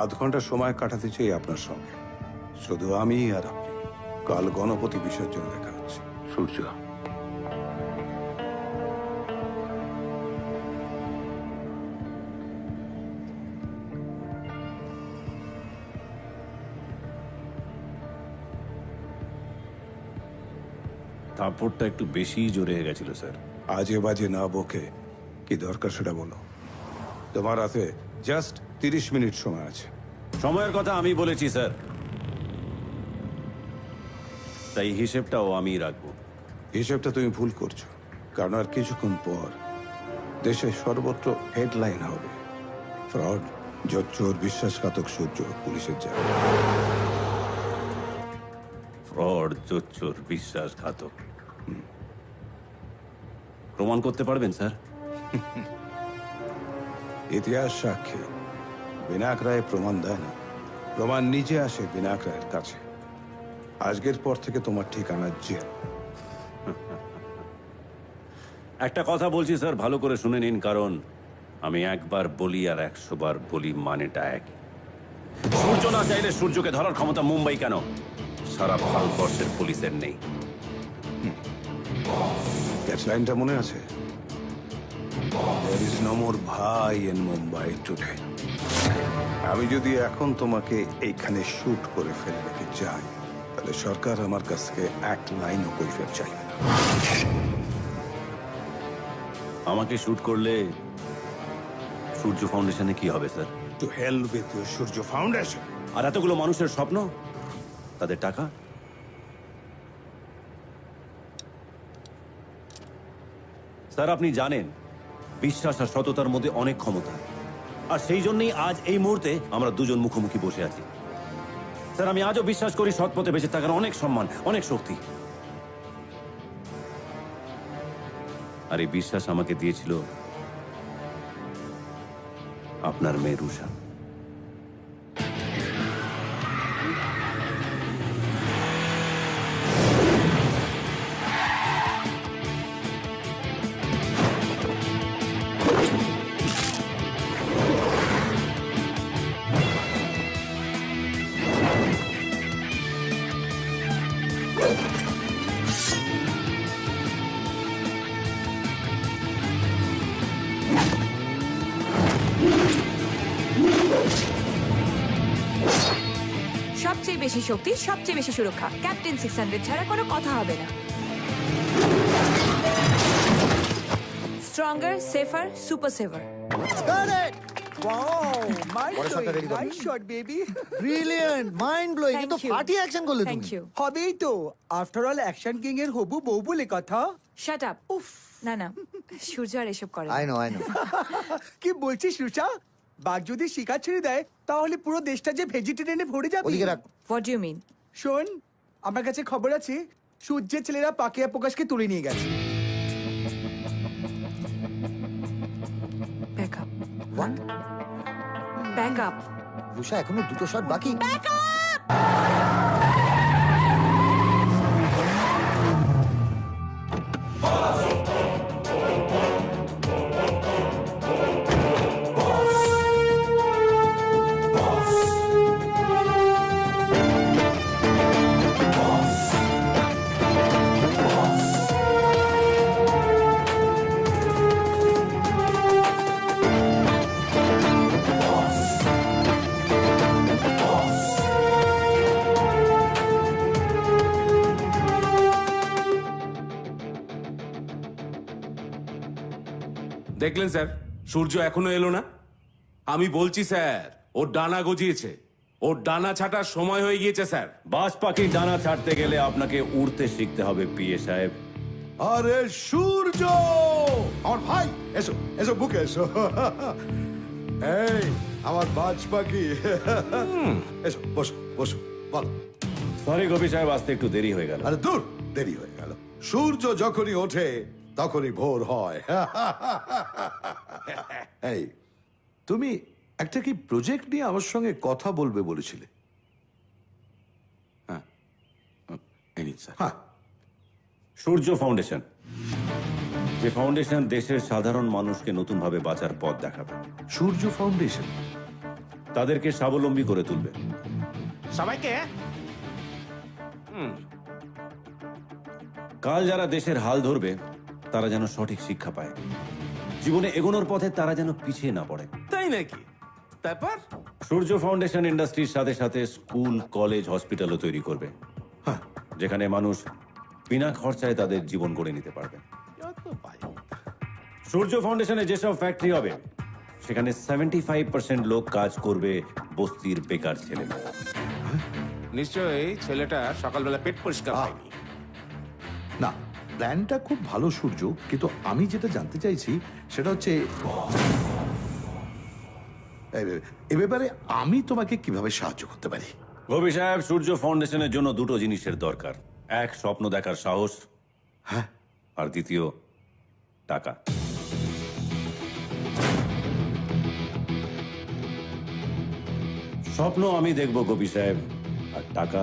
আধ ঘন্টা সময় কাটাতে চাই আপনার সঙ্গে, শুধু আমি আর আপনি। কাল গণপতি বিসর্জন দেখা হচ্ছে। সূর্য, থাপ্পড়টা একটু বেশি জোরে হয়ে গেছিল স্যার। আজে বাজে না বকে কি দরকার সেটা বলো। তোমার হাতে জাস্ট 30 মিনিট সময় আছে। সময়ের কথা আমি বলেছি স্যার, তাই হিসেবটাও আমি রাখবো। হিসেবটা তুমি ভুল করছো, কারণ আর কিছুক্ষণ পর দেশের সর্বত্র হেডলাইন হবে, ফ্রড, জোচ্চোর, বিশ্বাসঘাতক সূর্য পুলিশের যায়। ফ্রড, জোচ্চোর, বিশ্বাসঘাতক, প্রমাণ করতে পারবেন স্যার? ইতিহাস সাক্ষী, বিনায়ক রায় প্রমাণ দেয় না, প্রমাণ নিজে আসে বিনায়ক রায়ের কাছে। আজকের পর থেকে তোমার ঠিকানা জেল। একটা কথা বলছি স্যার, ভালো করে শুনে নিন, কারণ আমি একবার বলি আর 100 বার বলি, মানেটা এক। সূর্য না চাইলে সূর্যকে ধরার ক্ষমতা মুম্বাই কেন, সারা ভারতবর্ষের পুলিশের নেই। লাইনটা মনে আছে? There is no more ভাই in Mumbai today. আমি যদি এখন তোমাকে এইখানে শুট করে ফেলে রেখে যাই, তাহলে সরকার আমার কাছ থেকে 1 লাইনও কৈফিয়ত চাইবে না। আমাকে শুট করলে সূর্য ফাউন্ডেশনে কি হবে sir? To hell with your Surya foundation. আর এতগুলো মানুষের স্বপ্ন, তাদের টাকা। স্যার আপনি জানেন, বিশ্বাস আর সততার মধ্যে অনেক ক্ষমতা, আর সেই জন্যই আজ এই মুহূর্তে আমরা দুজন মুখোমুখি বসে আছি। স্যার আমি আজও বিশ্বাস করি সৎ পথে বেঁচে থাকার অনেক সম্মান, অনেক শক্তি। আর এই বিশ্বাস আমাকে দিয়েছিল আপনার মেয়ে রুষা। সবচেয়ে বেশি শক্তি, সবচেয়ে বেশি সুরক্ষা, ক্যাপ্টেন 600 ছাড়া কোনো কথা হবে না। Stronger, safer, super saver. হবেই তো, আফটার অল অ্যাকশন কিং এর হবু বউ বলে কথা। Shut up. উফ, না না, সূর্য আর এসব করে। আই নো কি বলছিস রুষা? বাঘ যদি শিকার ছেড়ে দেয়, তাহলে পুরো দেশটা যে ভেজিটেরিয়ানে ভরে যাবে। What do you mean? শোন, আমার কাছে খবর আছে সূর্যের ছেলেরা পাকিয়া প্রকাশকে তুলে নিয়ে গেছে। Back up. Back up. Rusha এখনো 2টো শট বাকি। দেখলেন স্যার, সূর্য এখনো এলো না। আমি বলছি স্যার, ওর ডানা গজিয়েছে, ওর ডানা ছাটার সময় হয়ে গিয়েছে স্যার। বাজ পাখির ডানা ছাড়তে গেলে আপনাকে উড়তে শিখতে হবে পিএ সাহেব। আরে সূর্য, আমার ভাই, এসো এসো, বুকে এসো। এই আমার বাজ পাখি এসো বসো বসো বলো। সরি গোপী সাহেব, আসতে একটু দেরি হয়ে গেল। আরে দূর, দেরি হয়ে গেল। সূর্য যখনই ওঠে তখনই ভোর হয়। এই তুমি একটা কি প্রজেক্ট নিয়ে আমার সঙ্গে কথা বলবে বলেছিলে? এই নিন, স্যার। হ্যাঁ, সূর্য ফাউন্ডেশন, যে ফাউন্ডেশন দেশের সাধারণ মানুষকে নতুনভাবে বাঁচার পথ দেখাবে, সূর্য ফাউন্ডেশন। তাদেরকে স্বাবলম্বী করে তুলবে। সবাইকে কাল যারা দেশের হাল ধরবে তারা যেন সঠিক শিক্ষা পায়, জীবনে এগোনোর পথে তারা যেন পিছিয়ে না পড়ে। তাই নাকি? তারপর সূর্য ফাউন্ডেশন ইন্ডাস্ট্রির সাথে সাথে স্কুল, কলেজ, হসপিটালও তৈরি করবে, যেখানে মানুষ বিনা খরচায় তাদের জীবন গড়ে নিতে পারবে। সূর্য ফাউন্ডেশনে যেসব ফ্যাক্টরি হবে সেখানে 75% লোক কাজ করবে বস্তির বেকার ছেলেমেয়েরা। নিশ্চয়ই ছেলেটা সকালবেলা পেট পরিষ্কার হয়নি। না, প্ল্যানটা খুব ভালো সূর্য, কিন্তু আমি যেটা জানতে চাইছি সেটা হচ্ছে এ ব্যাপারে আমি তোমাকে কিভাবে সাহায্য করতে পারি? রবি সাহেব, সূর্য ফাউন্ডেশনের জন্য দুটো জিনিসের দরকার। এক, স্বপ্ন দেখার সাহস। হ্যাঁ, আর দ্বিতীয়, টাকা। স্বপ্ন আমি দেখব গোপী সাহেব, আর টাকা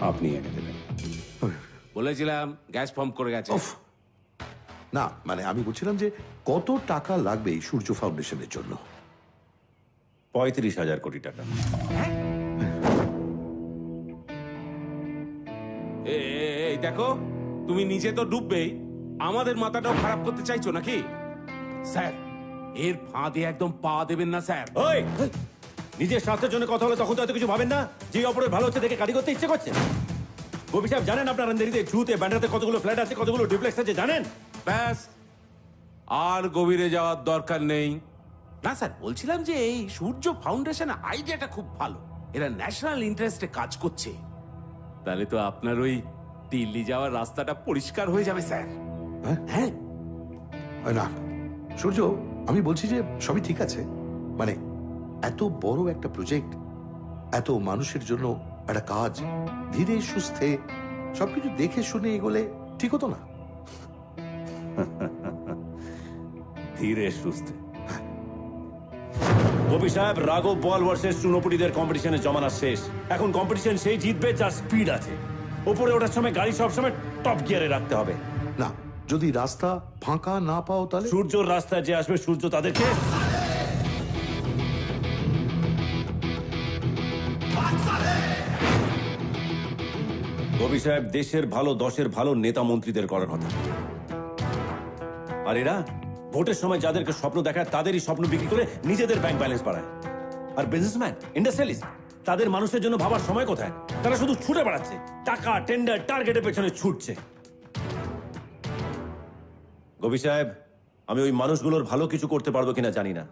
আপনি এনে দেবেন। বলেছিলাম গ্যাস ফর্ম করে গেছে। উফ। না মানে আমি বলছিলাম যে কত টাকা লাগবে এই সূর্য ফাউন্ডেশনের জন্য? 35,000 কোটি টাকা। এই দেখো, তুমি নিজে তো ডুববেই, আমাদের মাথাটাও খারাপ করতে চাইছো নাকি? স্যার, এর ফাঁদে একদম পা দেবেন না স্যার। ওই, নিজের স্বার্থের জন্য কথা হলে তখন তো এত কিছু ভাবেন না। যে অপরের ভালো হচ্ছে দেখে কাটি করতে ইচ্ছে করছে। গোপী সাহেব, জানেন আপনার আন্দারিতে, ঝুতে, ব্যান্ডাতে কতগুলো ফ্ল্যাট আছে, কতগুলো ডুপ্লেক্স আছে জানেন? ব্যাস, আর গভীরে যাওয়ার দরকার নেই। না স্যার, বলছিলাম যে এই সূর্য ফাউন্ডেশন আইডিয়াটা খুব ভালো। এরা ন্যাশনাল ইন্টারেস্টে কাজ করছে। তাহলে তো আপনার ওই দিল্লি যাওয়ার রাস্তাটা পরিষ্কার হয়ে যাবে স্যার। হ্যাঁ, না সূর্য, আমি বলছি যে সবই ঠিক আছে, মানে এত বড় একটা প্রজেক্ট, এত মানুষের জন্য একটা কাজ, ধীরে সুস্থে সবকিছু দেখে শুনে এগোলে ঠিক হতো না? ধীরে সুস্থে। গোপী সাহেব, রাঘব বল ভার্সেস চুনোপুটিদের কম্পিটিশনের জমানা শেষ। এখন কম্পিটিশন সেই জিতবে যার স্পিড আছে। উপরে ওঠার সময় গাড়ি সবসময় টপ গিয়ারে রাখতে হবে। না, যদি রাস্তা ফাঁকা না পাও তাহলে? সূর্যর রাস্তায় যে আসবে, সূর্য তাদেরকে গোপী সাহেব, দেশের ভালো, দশের ভালো নেতা মন্ত্রীদের করার কথা। আর এরা ভোটের সময় যাদেরকে স্বপ্ন দেখায় তাদেরই স্বপ্ন বিক্রি করে নিজেদের ব্যাংক ব্যালেন্স বাড়ায়। আর বিজনেসম্যান, ইন্ডাস্ট্রিয়ালিস্ট, তাদের মানুষের জন্য ভাবার সময় কোথায়? তারা শুধু ছুটে বেড়াচ্ছে, টাকা, টেন্ডার, টার্গেটের পেছনে ছুটছে। গোপী সাহেব, আমি ওই মানুষগুলোর ভালো কিছু করতে পারবো কিনা জানি না,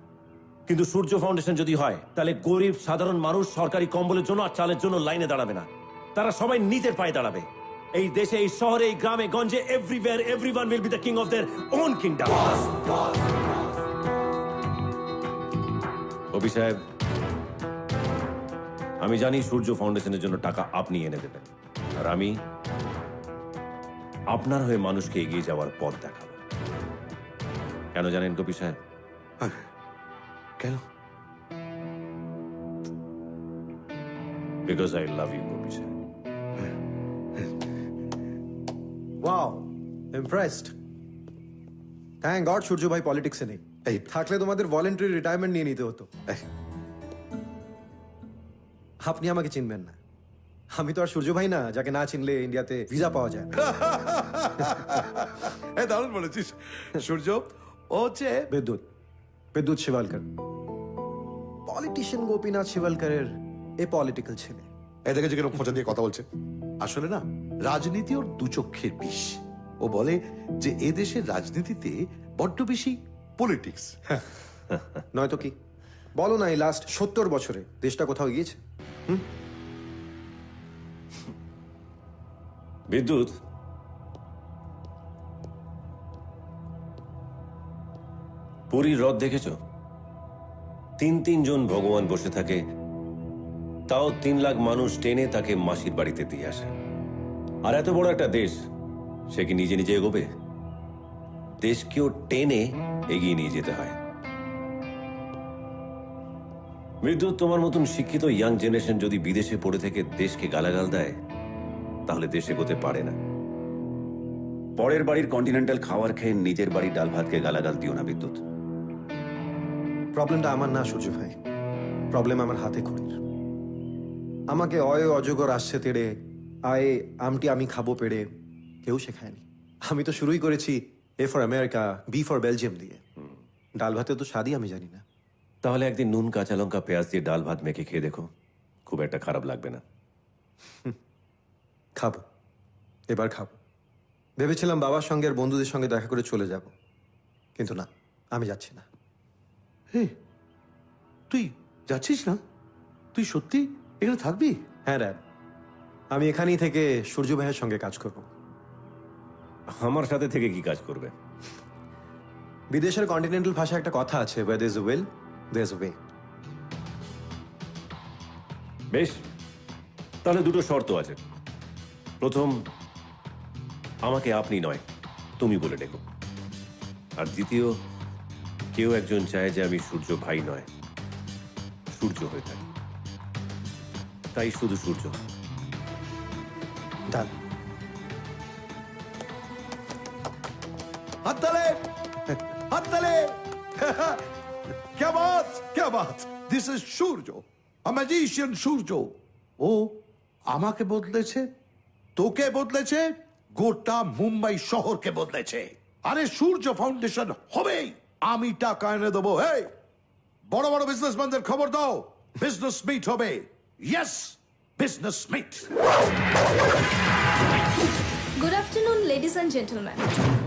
কিন্তু সূর্য ফাউন্ডেশন যদি হয় তাহলে গরিব সাধারণ মানুষ সরকারি কম্বলের জন্য আর চালের জন্য লাইনে দাঁড়াবে না। তারা সবাই নিজের পায়ে দাঁড়াবে। এই দেশে, এই শহরে, এই গ্রামে গঞ্জে, everywhere everyone will be the king of their own kingdom. Gopi সাহেব, আমি জানি সূর্য ফাউন্ডেশনের জন্য টাকা আপনি এনে দেবেন, আর আমি আপনার হয়ে মানুষকে এগিয়ে যাওয়ার পথ দেখাবো। কেন জানেন গোপী সাহেব? কেন? Because I love you, Gopi সাহেব। Wow, impressed. থ্যাংক গড সূর্য ভাই পলিটিক্সে নেই। এই থাকলে তোমাদের ভলেন্টারি রিটায়ারমেন্ট নিয়ে নিতে হতো। এই, আপনি আমাকে চিনবেন না, আমি তো আর সূর্য ভাই না যাকে না চিনলে ইন্ডিয়াতে ভিসা পাওয়া যায় না। দারুণ বলেছিস সূর্য। ও হচ্ছে বিদ্যুৎ, বিদ্যুৎ শিবালকর। পলিটিশিয়ান গোপীনাথ শিবালকরের এ পলিটিক্যাল ছেলে। এই দেখেছি কেন খোঁচা দিয়ে কথা বলছে। আসলে না, রাজনীতি ওর দু চক্ষের বিষ। ও বলে যে এদেশের রাজনীতিতে বড্ড বেশি পলিটিক্স। নয়তো কি? বলো না, এই লাস্ট 70 বছরে দেশটা কোথাও গিয়েছে? বিদ্যুৎ, পুরীর হ্রদ দেখেছো? তিনজন ভগবান বসে থাকে, তাও 3 লাখ মানুষ টেনে তাকে মাসির বাড়িতে দিয়ে আসে। আর এত বড় একটা দেশ, সে কি নিজে নিজে এগোবে? দেশকেও টেনে এগিয়ে নিয়ে যেতে হয়। বিদ্যুৎ, তোমার মতন শিক্ষিত ইয়াং জেনারেশন যদি বিদেশে পড়ে থেকে দেশকে গালাগাল দেয়, তাহলে দেশ এগোতে পারে না। পরের বাড়ির কন্টিনেন্টাল খাবার খেয়ে নিজের বাড়ির ডাল ভাতকে গালাগাল দিও না বিদ্যুৎ। প্রবলেমটা আমার না সূর্য ভাই, প্রবলেম আমার হাতে খড়ির। আমাকে অজগর আসছে তেড়ে, আয়ে আমটি আমি খাবো পেড়ে কেউ শেখায়নি। আমি তো শুরুই করেছি A for America, B for Belgium দিয়ে। ডাল ভাতে তো স্বাদই আমি জানি না। তাহলে একদিন নুন, কাঁচা লঙ্কা, পেঁয়াজ দিয়ে ডাল ভাত মেখে খেয়ে দেখো, খুব একটা খারাপ লাগবে না। খাবো, এবার খাবো। ভেবেছিলাম বাবার সঙ্গে আর বন্ধুদের সঙ্গে দেখা করে চলে যাব, কিন্তু না, আমি যাচ্ছি না। হে, তুই যাচ্ছিস না? তুই সত্যি এখানে থাকবি? হ্যাঁ ড্যাড, আমি এখানেই থেকে সূর্য ভাইয়ের সঙ্গে কাজ করব। আমার সাথে থেকে কি কাজ করবে? বিদেশের কন্টিনেন্টাল ভাষায় একটা কথা আছে, where there is a will, there is a way. বেশ, তাহলে দুটো শর্ত আছে। প্রথম, আমাকে আপনি নয় তুমি বলে ডেকো। আর দ্বিতীয়, কেউ একজন চায় যে আমি সূর্য ভাই নয়, সূর্য হয়ে থাকি। তাই শুধু সূর্য। ডান। হাততালে, হাততালে। क्या बात, क्या बात। This is Surya, a magician সূর্য। ও আমাকে বদলেছে, তোকে বদলেছে, গোটা মুম্বাই শহরকে বদলেছে। আরে সূর্য ফাউন্ডেশন হবেই। আমি টাকা এনে দেবো। এই বড় বড় বিজনেসম্যানদের খবর দাও, বিজনেস মিট হবে। Yes, business meet. Good afternoon ladies and gentleman.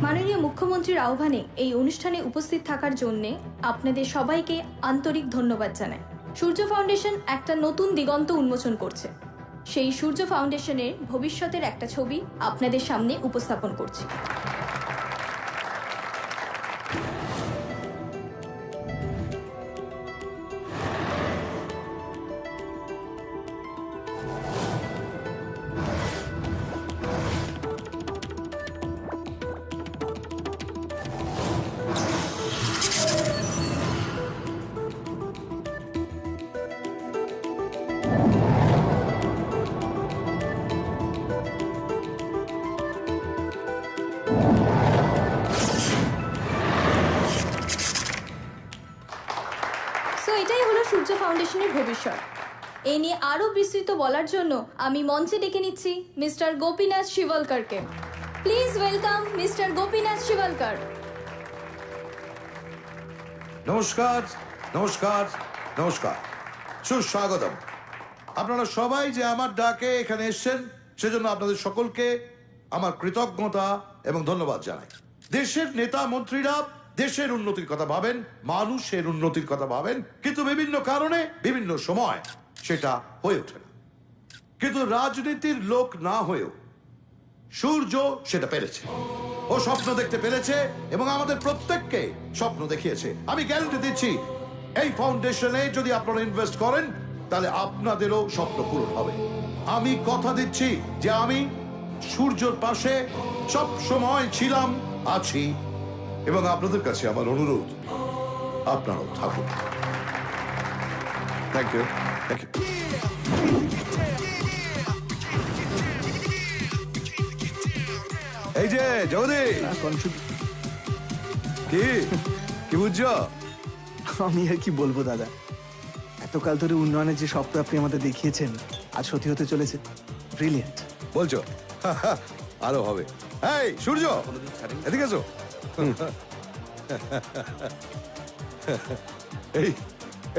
মাননীয় মুখ্যমন্ত্রীর আহ্বানে এই অনুষ্ঠানে উপস্থিত থাকার জন্য আপনাদের সবাইকে আন্তরিক ধন্যবাদ জানাই। সূর্য ফাউন্ডেশন একটা নতুন দিগন্ত উন্মোচন করছে। সেই সূর্য ফাউন্ডেশনের ভবিষ্যতের একটা ছবি আপনাদের সামনে উপস্থাপন করছি। এটাই হলো সূর্য ফাউন্ডেশনের ভবিষ্যৎ। এ নিয়ে আরো বিস্তৃত বলার জন্য আমি মঞ্চে ডেকে নিচ্ছি মিস্টার গোপীনাথ শিবলকরকে। Please welcome mister Gopinath Shivalkar. নমস্কার, নমস্কার, নমস্কার, সুস্বাগতম। আপনারা সবাই যে আমার ডাকে এখানে এসেছেন, সেজন্য আপনাদের সকলকে আমার কৃতজ্ঞতা এবং ধন্যবাদ জানাই। দেশের নেতা মন্ত্রীরা দেশের উন্নতির কথা ভাবেন, মানুষের উন্নতির কথা ভাবেন, কিন্তু বিভিন্ন কারণে বিভিন্ন সময় সেটা হয়ে ওঠে না। কিন্তু রাজনীতির লোক না হয়েও সূর্য সেটা পেরেছে। ও স্বপ্ন দেখতে পেরেছে এবং আমাদের প্রত্যেককে স্বপ্ন দেখিয়েছে। আমি গ্যারান্টি দিচ্ছি, এই ফাউন্ডেশনে যদি আপনারা ইনভেস্ট করেন, তাহলে আপনাদেরও স্বপ্ন পূরণ হবে। আমি কথা দিচ্ছি যে আমি সূর্যর পাশে সব সময় ছিলাম, আছি, এবং আপনাদের কাছে আমার অনুরোধ, আপনারাও থাকুন। Thank you, thank you. এই যে জগদী, কি কি বুঝছো? আমি আর কি বলবো দাদা, এতকাল ধরে উন্নয়নের যে স্বপ্ন আপনি আমাদের দেখিয়েছেন আজ সত্যি হতে চলেছে। ব্রিলিয়েন্ট বলছো? আরো হবে। এই সূর্য, এদিকে এসো। এই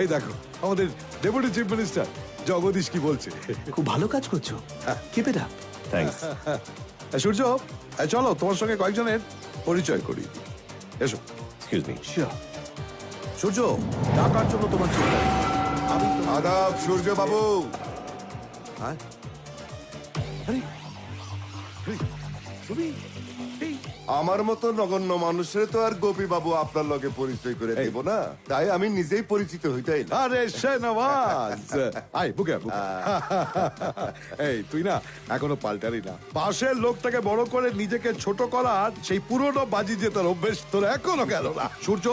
এই দেখো আমাদের ডেপুটি চিফ মিনিস্টার জগদীশ কি বলছে। খুব ভালো কাজ করছো, কিপ ইট আপ। থ্যাঙ্কস। সূর্য, চলো তোমার সঙ্গে কয়েকজনের পরিচয় করি। এসো। Excuse me. শিওর। সূর্য, টাকার জন্য তোমার চিন্তা নেই। আমি আদাব সূর্য বাবু। হ্যাঁ, আরে, এই, তুমি এই আমার মতো নগণ্য মানুষের তো আর গোপী বাবু আপনার লগে পরিচয় করে দেব না, তাই আমি নিজেই পরিচিত হইতাই না। আরে শাহনওয়াজ আয় বুকে বুকে। এই তুই না এখনো পাল্টারি না, পাশের লোকটাকে বড় করে নিজেকে ছোট করার সেই পুরনো বাজি যে তোর অভ্যেস তোর এখনো গেল না। সূর্য,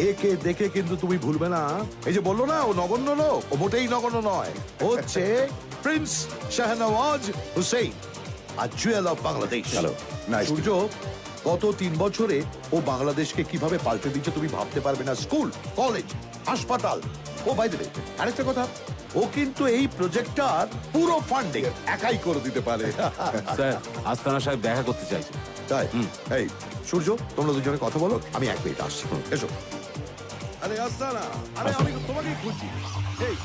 একে দেখে কিন্তু তুমি ভুলবে না, এই যে বললো না ও নগণ্য লোক, ও মোটেই নগণ্য নয়, ও হচ্ছে প্রিন্স শাহনওয়াজ হুসেইন, আর jewel of Bangladesh. Hello. Surya, গত 3 বছরে ও বাংলাদেশকে কিভাবে পাল্টে দিচ্ছে তুমি ভাবতে পারবে না। স্কুল, কলেজ, হাসপাতাল। ও বাই দ্য ওয়ে, আরেকটা কথা, ও কিন্তু এই প্রজেক্টটার পুরো ফান্ডিং একাই করে দিতে পারে। স্যার, আস্তানা সাহেব দেখা করতে চাইছে। তাই? এই সূর্য, তোমরা দুজনে কথা বলো, আমি 1 মিনিট আসছি। এসো। আরে আসতা না, আরে আমি তো তোমাকেই খুঁজছি। এই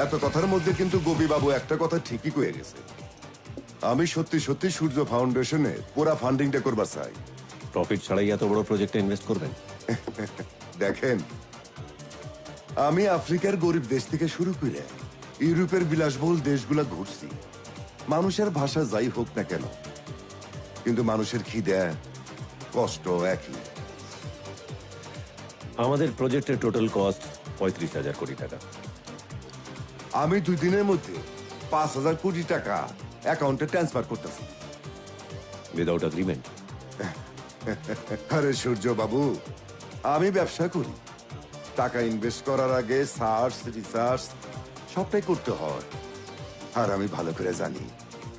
এত কথার মধ্যে কিন্তু গোপী বাবু একটা কথা ঠিকই কয়ে গেছে। আমি সত্যি সত্যি সূর্য ফাউন্ডেশনে পুরা ফান্ডিংটা করবার চাই। প্রফিট ছাড়াই এত বড় প্রজেক্টে ইনভেস্ট করবেন? দেখেন, আমি আফ্রিকার গরিব দেশ থেকে শুরু করে ইউরোপের বিলাসবহুল দেশগুলা ঘুরছি। মানুষের ভাষা যাই হোক না কেন, কিন্তু মানুষের খিদে কষ্ট একই। আমাদের প্রজেক্টের টোটাল কস্ট 35,000 কোটি টাকা। আমি 2 দিনের মধ্যে 5,000 কোটি টাকা অ্যাকাউন্টে ট্রান্সফার করতেছি। Without agreement? আরে সূর্য বাবু, আমি ব্যবসা করি, টাকা ইনভেস্ট করার আগে সার্চ রিসার্চ সবটাই করতে হয়। আর আমি ভালো করে জানি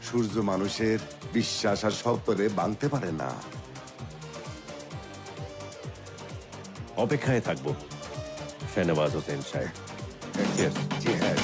সূর্য মানুষের বিশ্বাস আর শব্দরে ভাঙতে পারে না। অপেক্ষায় থাকবো শাহনওয়াজ হোসেন সাহেব। Cheers. জি হ্যাঁ।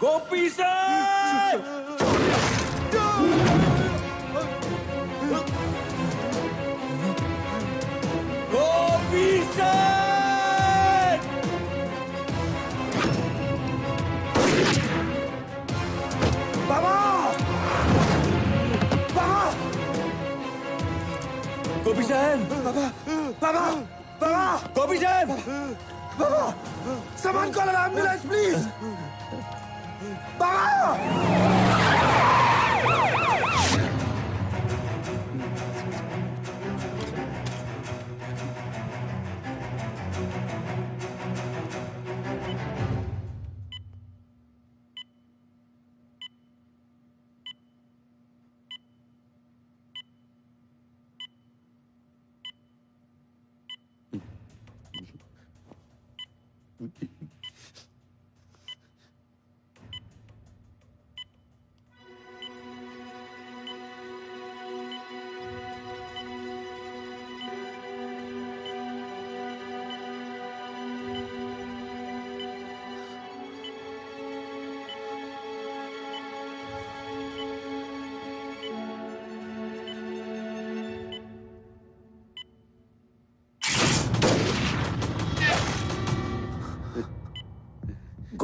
গোপী স্যার! গোপী স্যার! বাবা! বাবা! গোপী সাহেব! বাবা! বাবা! বাবা! গোপী সাহেব! বাবা! সামান কল অ্যাম্বুলেন্স প্লিজ! বাবা!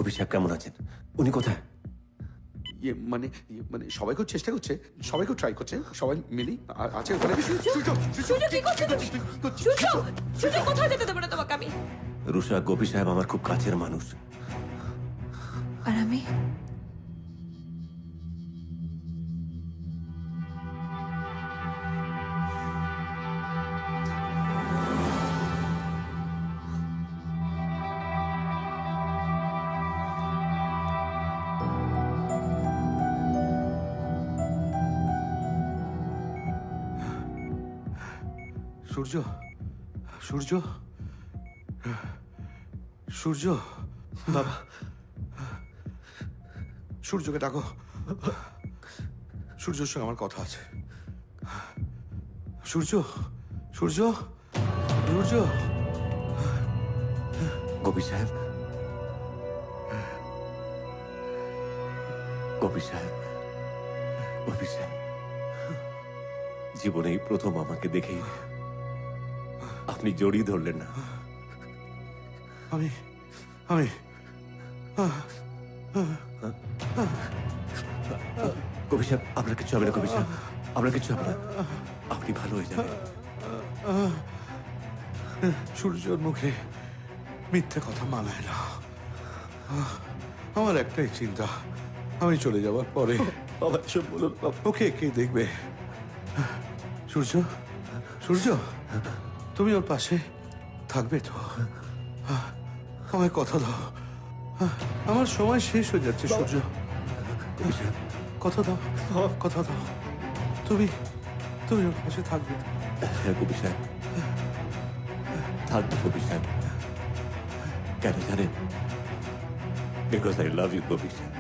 কবির সাহেব কেমন আছেন? উনি কোথায়? মানে সবাই খুব চেষ্টা করছে, সবাই খুব ট্রাই করছে, সবাই মিলি আছে ওখানে। সূর্য কি করছো তুমি? সূর্য, সূর্য কোথাও যেতে দেবো না তোমাকে আমি। রুষা, গোপী সাহেব আমার খুব কাছের মানুষ। আর আমি সূর্য, সূর্য, সূর্য, বাবা, সূর্যকে ডাকো। সূর্যর সঙ্গে আমার কথা আছে। সূর্য, সূর্য, সূর্য। গোপী সাহেব, গোপী সাহেব, গোপী সাহেব, জীবনেই প্রথম আমাকে দেখেই আপনি জড়িয়ে ধরলেন না। আমি আমি কবি সাহেব, আপনার কিছু হবে না। কবি সাহেব, আপনার কিছু হবে না, আপনি ভালো হয়ে যাবেন। সূর্যর মুখে মিথ্যে কথা মানায় না। আমার একটাই চিন্তা, আমি চলে যাওয়ার পরে বাবা এসব বলুন। ওকে কে দেখবে? সূর্য, সূর্য, তুমি ওর পাশে থাকবে তো? আমায় কথা দাও। আমার সময় শেষ হয়ে যাচ্ছে সূর্য। কথা দাও, কথা দাও। তুমি তুমি ওর পাশে থাকবে তো? হ্যাঁ কবি সাহেব, থাকবে কবি সাহেব। কেন জানেন? বিকজ আই লাভ ইউ কবি সাহেব।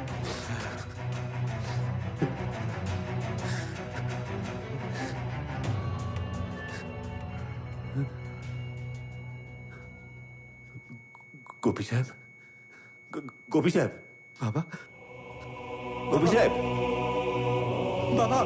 গোপী সাহেব, গোপী সাহেব, বাবা, গোপী সাহেব, বাবা,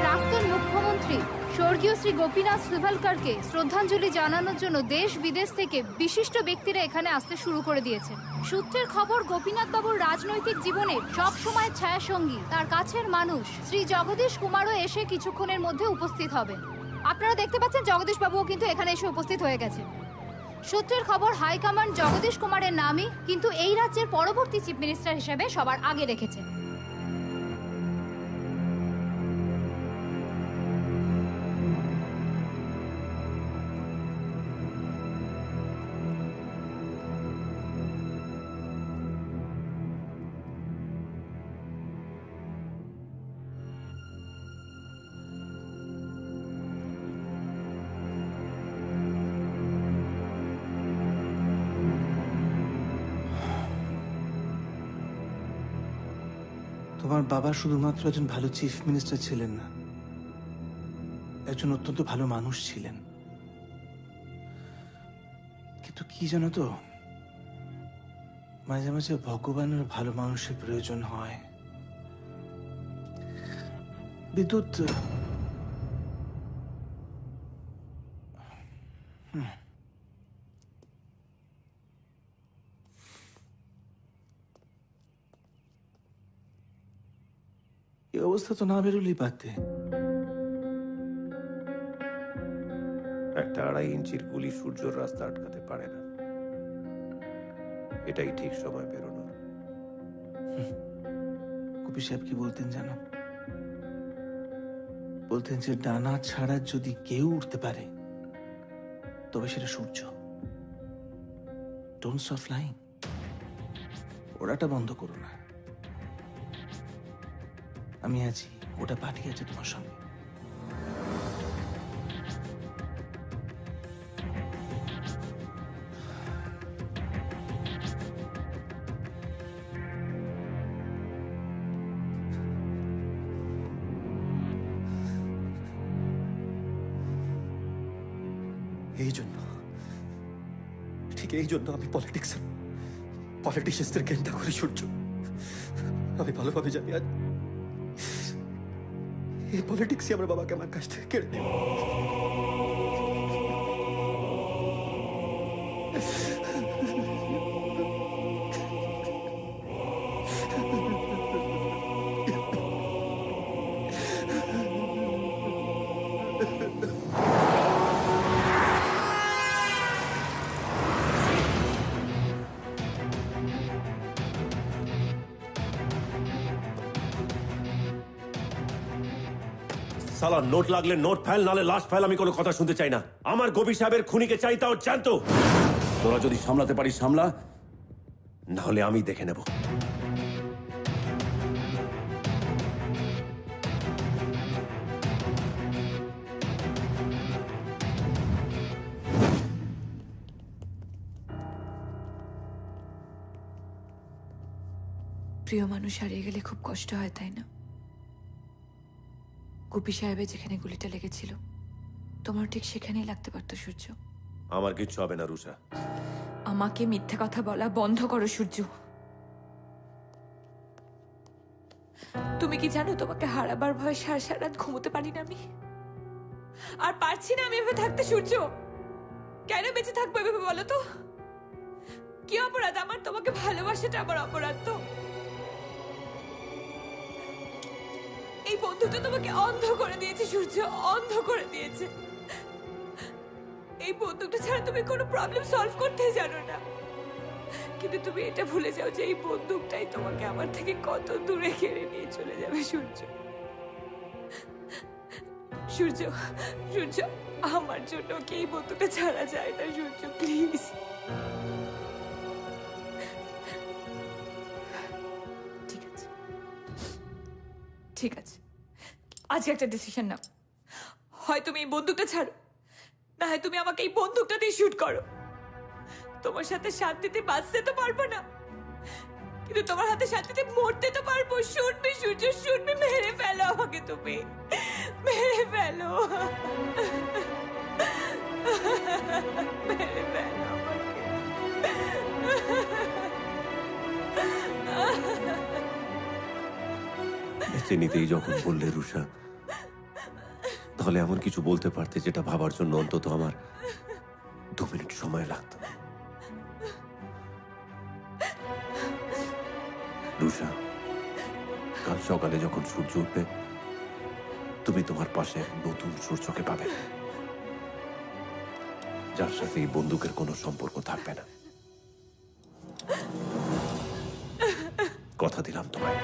প্রাক্তন মুখ্যমন্ত্রী স্বর্গীয় শ্রী গোপীনাথ সুভালকারকে শ্রদ্ধাঞ্জলি জানানোর জন্য দেশ বিদেশ থেকে বিশিষ্ট ব্যক্তিরা এখানে আসতে শুরু করে দিয়েছেন। সূত্রের খবর, গোপীনাথ বাবুর রাজনৈতিক জীবনে সব সময় ছায়াসঙ্গী তার কাছের মানুষ শ্রী জগদীশ কুমারও এসে কিছুক্ষণের মধ্যে উপস্থিত হবেন। আপনারা দেখতে পাচ্ছেন জগদীশ বাবুও কিন্তু এখানে এসে উপস্থিত হয়ে গেছে। সূত্রের খবর, হাইকমান্ড জগদীশ কুমারের নামই কিন্তু এই রাজ্যের পরবর্তী চিফ মিনিস্টার হিসেবে সবার আগে রেখেছে। তোমার বাবা শুধুমাত্র একজন ভালো চিফ মিনিস্টার ছিলেন না, একজন অত্যন্ত ভালো মানুষ ছিলেন। কিন্তু কি জানো তো, মাঝে মাঝে ভগবানের ভালো মানুষের প্রয়োজন হয়। বিদ্যুৎ এই অবস্থা তো না বেরোলেই পারতে। একটা 2.5 ইঞ্চির গুলি সূর্যর রাস্তা আটকাতে পারে না। এটাই ঠিক সময় বেরোনোর। কবি সাহেব কি বলতেন জানো? বলতেন যে ডানা ছাড়া যদি কেউ উঠতে পারে তবে সেটা সূর্য। ডোন্ট স্টপ ফ্লাইং, ওড়াটা বন্ধ করো না। আমি আছি, ওটা পাঠিয়ে আছে তোমার সঙ্গে। এই জন্য, ঠিক এই জন্য আমি পলিটিশিয়ানদের ঘেন্টা করি সূর্য। আমি ভালোভাবে জানি আজ এই পলিটিক্সই আমার বাবাকে আমার কাছ থেকে কেড়ে নেবে। সালা নোট লাগলে নোট ফাইল, নালে লাস্ট ফাইল। আমি কোনো কথা শুনতে চাই না। আমার গোপী সাহেবের খুনিকে চাই, তাও জ্যান্ত। তোরা যদি সামলাতে পারিস সামলা, নাহলে আমি দেখে নেব। প্রিয় মানুষ হারিয়ে গেলে খুব কষ্ট হয়, তাই না? গুপি সাহেবের যেখানে গুলিটা লেগেছিল, তোমার ঠিক সেখানেই লাগতে পারতো সূর্য। আমার কিচ্ছু হবে না রুষা। আমাকে মিথ্যা কথা বলা বন্ধ করো সূর্য। তুমি কি জানো, তোমাকে হারাবার ভয়ে সারা সারা রাত ঘুমোতে পারি না আমি। আর পারছি না আমি এভাবে থাকতে সূর্য। কেন বেঁচে থাকবো এভাবে বলো তো? কি অপরাধ আমার? তোমাকে ভালোবাসাটা আমার অপরাধ তো? এই বন্ধুটা তোমাকে অন্ধ করে দিয়েছে সূর্য, অন্ধ করে দিয়েছে। এই বন্দুকটা ছাড়া তুমি কোনো প্রবলেম সলভ করতে জানো না। কিন্তু তুমি এটা ভুলে যাও যে এই বন্দুকটাই তোমাকে আমার থেকে কত দূরে কেড়ে নিয়ে চলে যাবে সূর্য। সূর্য, সূর্য, আমার জন্য কি এই বন্দুকটা ছাড়া যায় না সূর্য, প্লিজ। ঠিক আছে, ঠিক আছে, আজকে একটা ডিসিশন নাও। হয় তুমি এই বন্দুকটা ছাড়ো, না হয় তুমি আমাকে এই বন্দুকটা দিয়ে শুট করো। তোমার সাথে শান্তিতে বাঁচতে তো পারবো না, কিন্তু তোমার হাতে শান্তিতে মরতে তো পারবো। শুটবি সূর্য, শুটবি, মেরে ফেলো আমাকে, তুমি মেরে ফেলো, মেরে ফেলো আমাকে। বেঁচে নিতেই যখন বললে রুষা, তাহলে এমন কিছু বলতে পারতে যেটা ভাবার জন্য অন্তত আমার 2 মিনিট সময় লাগতো। রুষা, কাল সকালে যখন সূর্য উঠবে, তুমি তোমার পাশে এক নতুন সূর্যকে পাবে, যার সাথে এই বন্দুকের কোনো সম্পর্ক থাকবে না। কথা দিলাম তোমায়।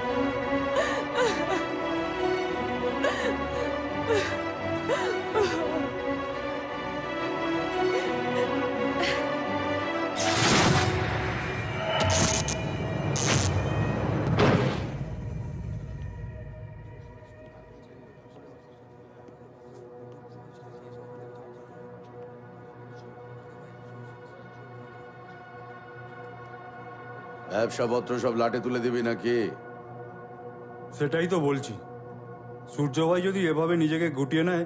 ব্যবসাপত্র সব লাটে তুলে দিবি নাকি? সেটাই তো বলছি। সূর্যভাই যদি এভাবে নিজেকে গুটিয়ে নেয়,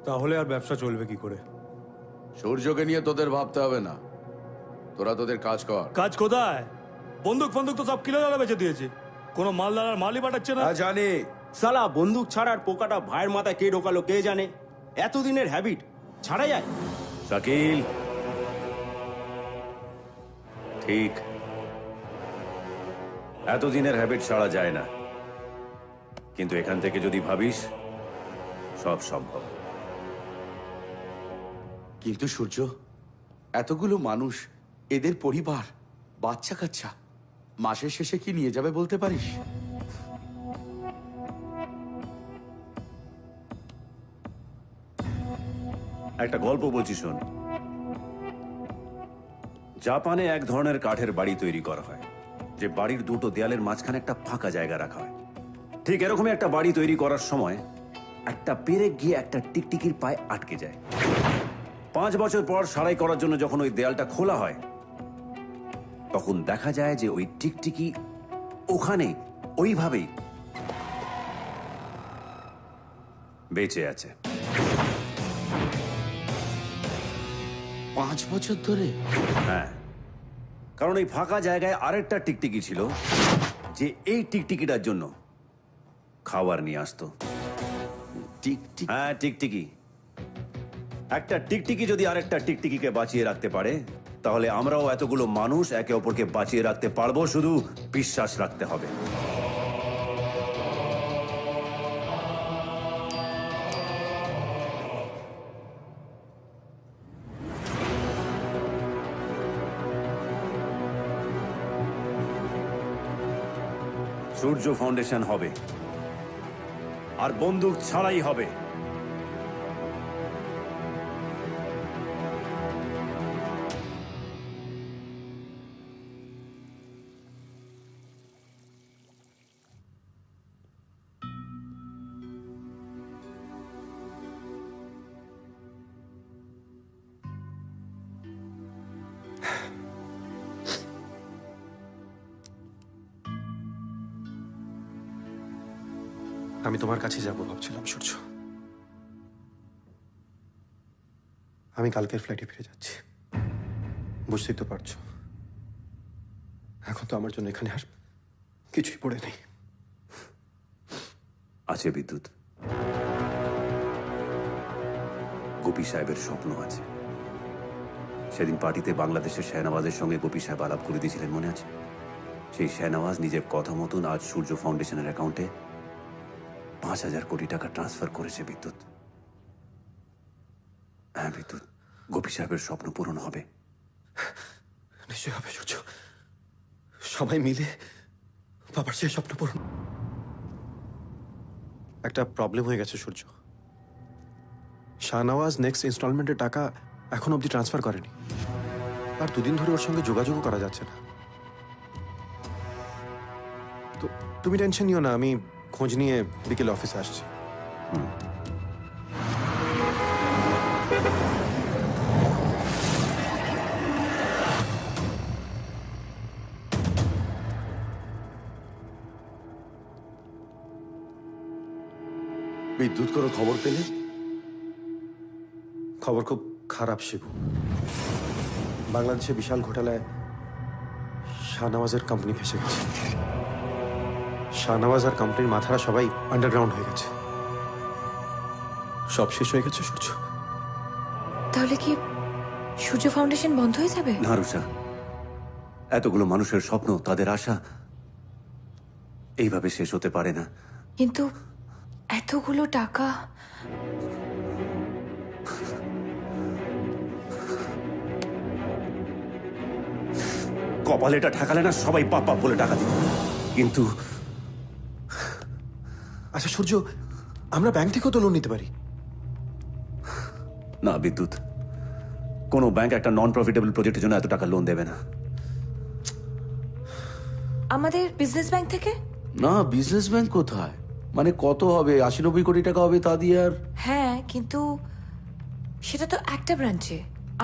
তাহলে আর ব্যবসা চলবে কি করে? সূর্যকে নিয়ে তোদের ভাবতে হবে না, তোরা তোদের কাজ কর। কাজ কোথায়? বন্দুক ফন্দুক তো সব কিলোদারা বেঁচে দিয়েছে, কোনো মালদার মালই পাঠাচ্ছে না। জানি সালা, বন্দুক ছাড়ার পোকাটা ভাইয়ের মাথায় কে ঢোকালো কে জানে। এতদিনের হ্যাবিট ছাড়া যায়? শাকিল, ঠিক, এতদিনের হ্যাবিট ছাড়া যায় না, কিন্তু এখান থেকে যদি ভাবিস সব সম্ভব। কিন্তু সূর্য, এতগুলো মানুষ, এদের পরিবার, বাচ্চা কাচ্চা, মাসের শেষে কি নিয়ে যাবে বলতে পারিস? একটা গল্প বলছি শোন। জাপানে এক ধরনের কাঠের বাড়ি তৈরি করা হয়, যে বাড়ির দুটো দেয়ালের মাঝখানে একটা ফাঁকা জায়গা রাখা হয়। ঠিক এরকমই একটা বাড়ি তৈরি করার সময় একটা পেরেক গিয়ে একটা টিকটিকির পায়ে আটকে যায়। 5 বছর পর সারাই করার জন্য যখন ওই দেয়ালটা খোলা হয়, তখন দেখা যায় যে ওই টিকটিকি ওখানে ওইভাবেই বেঁচে আছে। 5 বছর ধরে? হ্যাঁ, কারণ এই ফাঁকা জায়গায় আরেকটা টিকটিকি ছিল যে এই টিকটিকিটার জন্য খাবার নিয়ে আসতো। টিকটিক? হ্যাঁ, টিকটিকি। একটা টিকটিকি যদি আরেকটা টিকটিকিকে বাঁচিয়ে রাখতে পারে, তাহলে আমরাও এতগুলো মানুষ একে অপরকে বাঁচিয়ে রাখতে পারবো, শুধু বিশ্বাস রাখতে হবে। সূর্য ফাউন্ডেশন হবে, আর বন্দুক ছাড়াই হবে। আমি তোমার কাছে যাব ভাবছিলাম সূর্য। আমি কালকের ফ্লাইটে ফিরে যাচ্ছি, বুঝতেই তো পারছো। এখন তো আমার জন্য এখানে আর কিছুই পড়ে নেই। আছে বিদ্যুৎ, গোপী সাহেবের স্বপ্ন আছে। সেদিন পার্টিতে বাংলাদেশের শাহনওয়াজের সঙ্গে গোপী সাহেব আলাপ করে দিয়েছিলেন, মনে আছে? সেই শাহনওয়াজ নিজের কথা মতন আজ সূর্য ফাউন্ডেশনের অ্যাকাউন্টে 5,000 কোটি টাকা ট্রান্সফার করেছে বিদ্যুৎ। হ্যাঁ বিদ্যুৎ, গোপী সাহেবের স্বপ্ন পূরণ হবে। নিশ্চয় হবে সূর্য, সবাই মিলে বাবার সেই স্বপ্ন পূরণ। একটা প্রবলেম হয়ে গেছে সূর্য। শাহনওয়াজ নেক্সট ইনস্টলমেন্টের টাকা এখন অবধি ট্রান্সফার করেনি, আর 2 দিন ধরে ওর সঙ্গে যোগাযোগও করা যাচ্ছে না। তো তুমি টেনশন নিও না, আমি খোঁজ নিয়ে বিকেলে অফিসে আসছি। বিদ্যুৎ কোনো খবর পেলে? খবর খুব খারাপ শিবু। বাংলাদেশে বিশাল ঘোটালায় শাহনওয়াজের কোম্পানি ফেসে গেছে। শাহনওয়াজ আর কোম্পানির মাথারা সবাই আন্ডারগ্রাউন্ড হয়ে গেছে। সব শেষ হয়ে গেছে সূর্য। তাহলে কি সূর্য ফাউন্ডেশন বন্ধ হয়ে যাবে? না রুষা, এতগুলো মানুষের স্বপ্ন, তাদের আশা এইভাবে শেষ হতে পারে না। কিন্তু এতগুলো টাকা, কপালে এটা ঠেকালে না সবাই পাপ পাপ বলে টাকা দিত, কিন্তু আচ্ছা সূর্য, আমরা ব্যাংক থেকেও তো লোন নিতে পারি। না বিদ্যুৎ, কোনো ব্যাংক একটা নন প্রফিটেবল প্রজেক্টের জন্য এত টাকা লোন দেবে না। আমাদের বিজনেস ব্যাংক থেকে? না, বিজনেস ব্যাংক কোথায়? মানে কত হবে? 80-90 কোটি টাকা হবে, তা দিয়ে আর? হ্যাঁ, কিন্তু সেটা তো একটা ব্রাঞ্চে।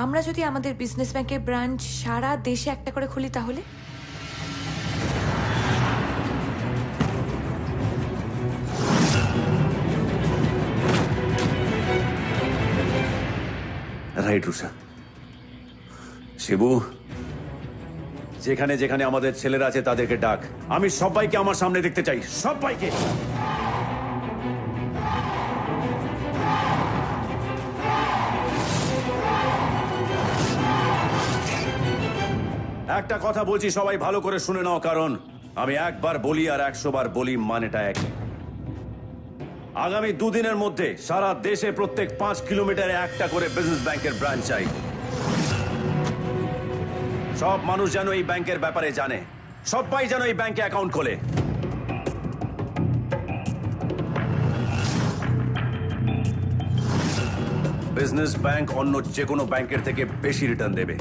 আমরা যদি আমাদের বিজনেস ব্যাংকের ব্রাঞ্চ সারা দেশে একটা করে খুলি, তাহলে রাইট রুষা। শিবু, যেখানে যেখানে আমাদের ছেলেরা আছে তাদেরকে ডাক। আমি সবাইকে আমার সামনে দেখতে চাই, সবাইকে। একটা কথা বলছি, সবাই ভালো করে শুনে নাও, কারণ আমি একবার বলি আর 100 বার বলি, মানেটা এক। আগামী 2 দিনের মধ্যে সারা দেশে প্রত্যেক 5 কিলোমিটারে একটা করে বিজনেস ব্যাংকের ব্রাঞ্চ চাই। সব মানুষ যেন এই ব্যাংকের ব্যাপারে জানে, সবাই যেন এই ব্যাংকে অ্যাকাউন্ট খোলে। বিজনেস ব্যাংক অন্য যে কোনো ব্যাংকের থেকে বেশি রিটার্ন দেবে।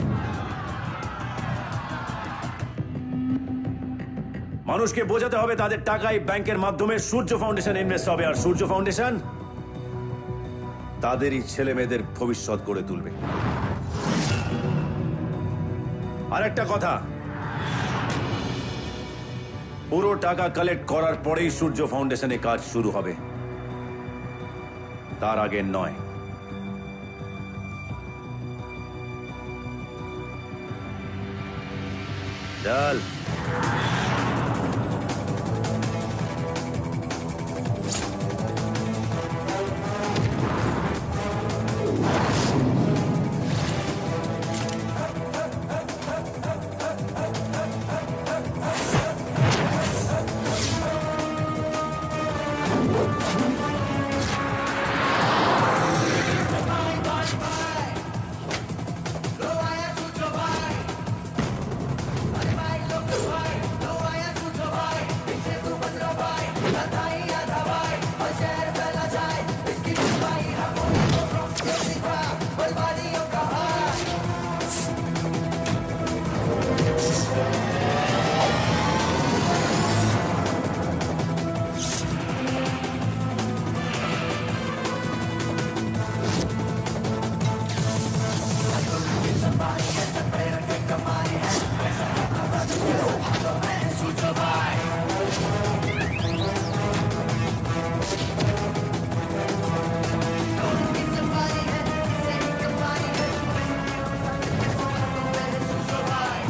মানুষকে বোঝাতে হবে তাদের টাকা এই ব্যাংকের মাধ্যমে সূর্য ফাউন্ডেশন ইনভেস্ট হবে, আর সূর্য ফাউন্ডেশন তাদেরই ছেলে মেয়েদের ভবিষ্যৎ গড়ে তুলবে। আর একটা কথা, পুরো টাকা কালেক্ট করার পরেই সূর্য ফাউন্ডেশনে কাজ শুরু হবে, তার আগে নয়। চল।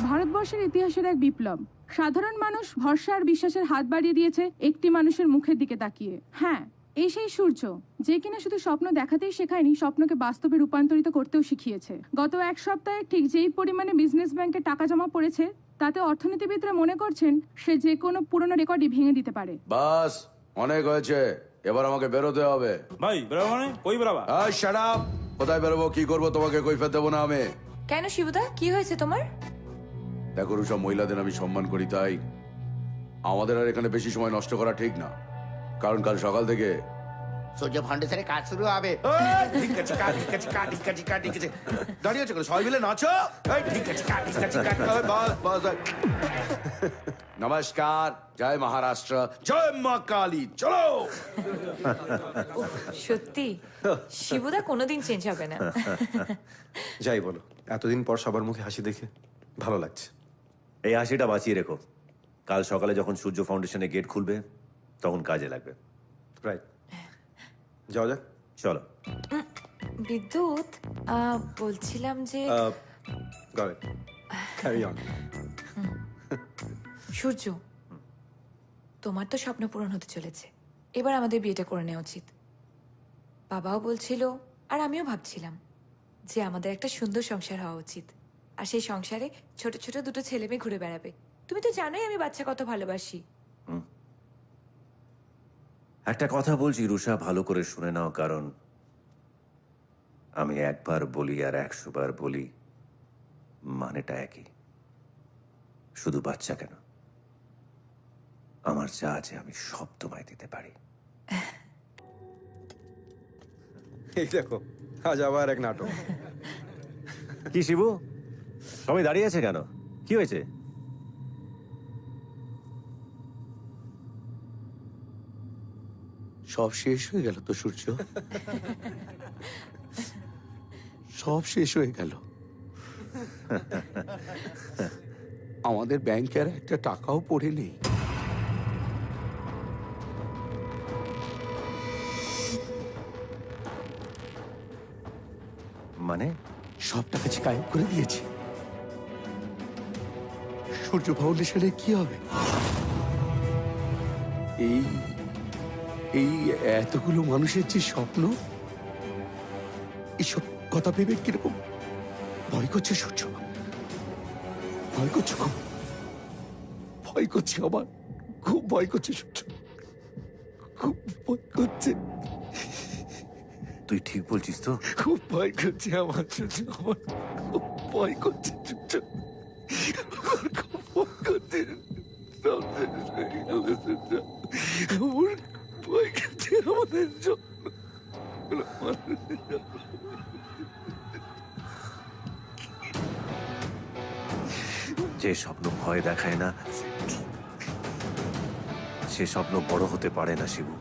ভারতবর্ষের ইতিহাসের এক বিপ্লব। সাধারণ মানুষ ভরসা আর বিশ্বাসের হাত বাড়িয়ে দিয়েছে একটি মানুষের মুখের দিকে তাকিয়ে। হ্যাঁ, এই সেই সূর্য, যে কিনা শুধু স্বপ্ন দেখাতেই শেখায়নি, স্বপ্নকে বাস্তবে রূপান্তরিত করতেও শিখিয়েছে। গত এক সপ্তাহে ঠিক যেই পরিমাণে বিজনেস ব্যাংকে টাকা জমা পড়েছে, তাতে অর্থনীতিবিদরা মনে করছেন সে যে কোনো পুরনো রেকর্ডই ভেঙে দিতে পারে। বাস, অনেক হয়েছে, এবার আমাকে বেরোতে হবে। ভাই বেরোবো মানে কই বেরোবা? Shut up! কোথায় বেরোবো, কি করবো, তোমাকে কৈফিয়ত দেবো না আমি। কেন শিবুদা, কি হয়েছে তোমার? দেখো রুষা, মহিলাদের আমি সম্মান করি, তাই আমাদের আর এখানে বেশি সময় নষ্ট করা ঠিক না, কারণ কাল সকাল থেকে সূর্য ফাউন্ডেশনের কাজ শুরু হবে। ঠিক আছে, দাঁড়িয়ে আছে, সবাই মিলে নাচো। ঠিক আছে, নমস্কার, জয় মহারাষ্ট্র, জয় মা কালী, চলো। সত্যি শিবুদা কোনোদিন চেঞ্জ হবে না। যাই বলো, এতদিন পর সবার মুখে হাসি দেখে ভালো লাগছে। এই হাসিটা বাঁচিয়ে রেখো, কাল সকালে যখন সূর্য ফাউন্ডেশনে গেট খুলবে তখন কাজে লাগবে। রাইট, যাও যাক। চলো। বিদ্যুৎ, বলছিলাম যে ক্যারি অন। সূর্য, তোমার তো স্বপ্ন পূরণ হতে চলেছে, এবার আমাদের বিয়েটা করে নেওয়া উচিত। বাবাও বলছিল আর আমিও ভাবছিলাম যে আমাদের একটা সুন্দর সংসার হওয়া উচিত, আর সেই সংসারে ছোট ছোট দুটো ছেলে মেয়ে ঘুরে বেড়াবে। তুমি তো জানোই আমি বাচ্চা কত ভালোবাসি। একটা কথা বলছি রুষা, ভালো করে শুনে নাও, কারণ আমি একবার বলি আর 100 বার বলি, মানেটা একই। শুধু বাচ্চা কেন, আমার যা আছে আমি সব তোমায় দিতে পারি। এই দেখো, আজ আবার এক নাটক। কি শিবু, সবাই দাঁড়িয়ে আছে কেন, কি হয়েছে? সব শেষ হয়ে গেল তো সূর্য, সব শেষ হয়ে গেল। আমাদের ব্যাংকে আর একটা টাকাও পড়ে নেই। মানে? সব টাকা গায়েব করে দিয়েছে। সূর্য ফাউন্ডেশনে কি হবে? এই এই এতগুলো মানুষের যে স্বপ্ন, এইসব কথা ভেবে কিরকম ভয় করছে সূর্য, ভয় করছে, খুব ভয় করছে, আমার খুব ভয় করছে সূর্য, খুব ভয় করছে। তুই ঠিক বলছিস তো? খুব ভয় করছে আমার সূর্য, আমার খুব ভয় করছে সূর্য, আমার খুব ভয় করছে। আমার ভয় করছে আমাদের জন্য। যে স্বপ্ন ভয় দেখায় না, সে স্বপ্ন বড় হতে পারে না শিবু।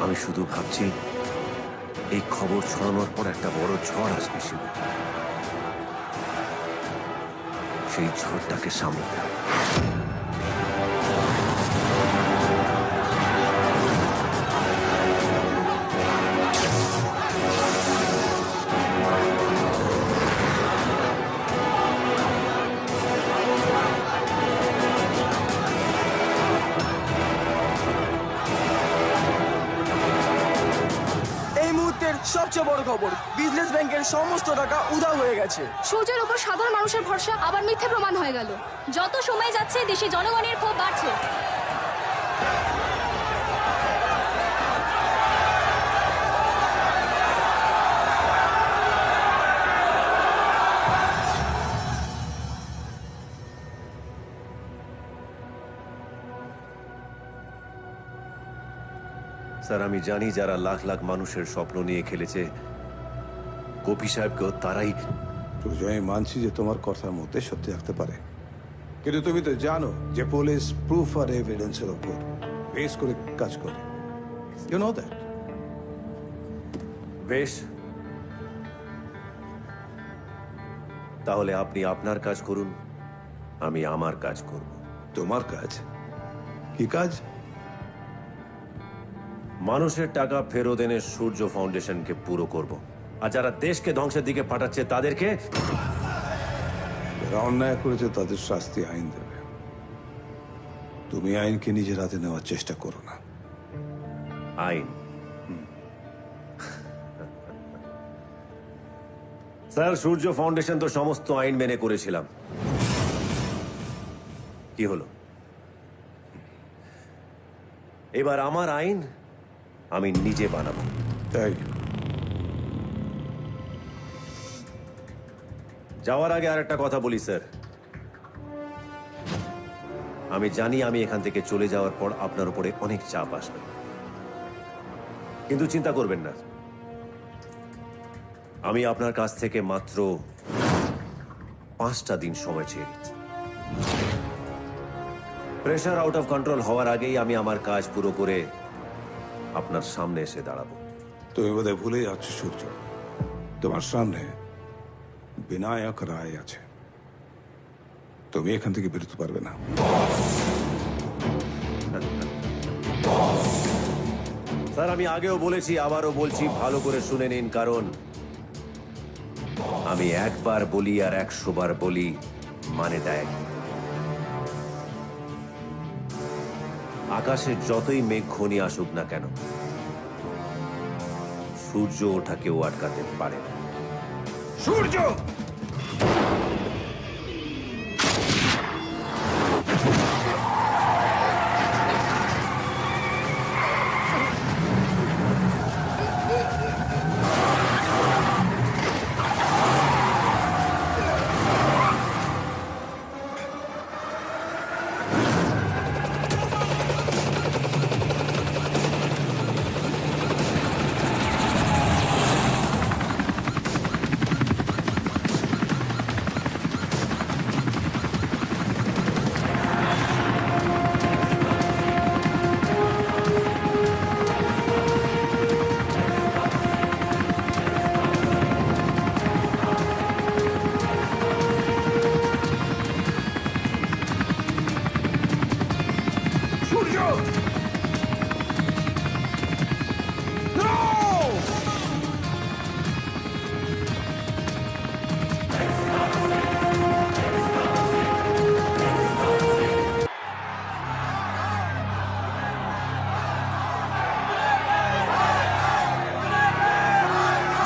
আমি শুধু ভাবছি এই খবর ছড়ানোর পর একটা বড় ঝড় আসবে শিবু, সেই ঝড়টাকে সামলাতে হবে। সবচেয়ে বড় খবর, বিজনেস ব্যাংকের সমস্ত টাকা উধাও হয়ে গেছে। সূর্যের উপর সাধারণ মানুষের ভরসা আবার মিথ্যে প্রমাণ হয়ে গেল। যত সময় যাচ্ছে দেশে জনগণের ক্ষোভ বাড়ছে। স্যার আমি জানি যারা লাখ লাখ মানুষের স্বপ্ন নিয়ে খেলেছে, গোপী সাহেবকেও তারাই। সূর্য, আমি মানছি যে তোমার কথার মধ্যে সত্যি থাকতে পারে, কিন্তু তুমি তো জানো যে পুলিশ প্রুফ আর এভিডেন্সের উপর বেস করে কাজ করে। You know that. বেশ, তাহলে আপনি আপনার কাজ করুন, আমি আমার কাজ করব। তোমার কাজ কি কাজ? মানুষের টাকা ফেরত এনে সূর্য ফাউন্ডেশনকে পুরো করব, আর যারা দেশকে ধ্বংসের দিকে পাঠাচ্ছে তাদেরকে। যারা অন্যায় করেছে তাদের শাস্তি আইন দেবে। তুমি আইনকে নিজের হাতে নেওয়ার চেষ্টা করো না। আইন? স্যার, সূর্য ফাউন্ডেশন তো সমস্ত আইন মেনে করেছিলাম। কি হলো? এবার আমার আইন আমি নিজে বানাবো। তাই যাওয়ার আগে আরেকটা কথা বলি স্যার, আমি জানি আমি এখান থেকে চলে যাওয়ার পর আপনার উপরে অনেক চাপ আসবে, কিন্তু চিন্তা করবেন না, আমি আপনার কাছ থেকে মাত্র 5টা দিন সময় চেয়ে নিচ্ছি। প্রেশার আউট অফ কন্ট্রোল হওয়ার আগেই আমি আমার কাজ পুরো করে আপনার সামনে এসে দাঁড়াবো। তুমি বোধহয় ভুলে যাচ্ছ সূর্য, তোমার সামনে বিনায়ক রায় আছে। তুমি এখান থেকে বেরোতে পারবে না। স্যার, আমি আগেও বলেছি, আবারও বলছি, ভালো করে শুনে নিন, কারণ আমি একবার বলি আর 100 বার বলি, মানে দেয়। আকাশে যতই মেঘ ঘনি আসুক না কেন, সূর্য ওঠা কেউ আটকাতে পারে না। সূর্য!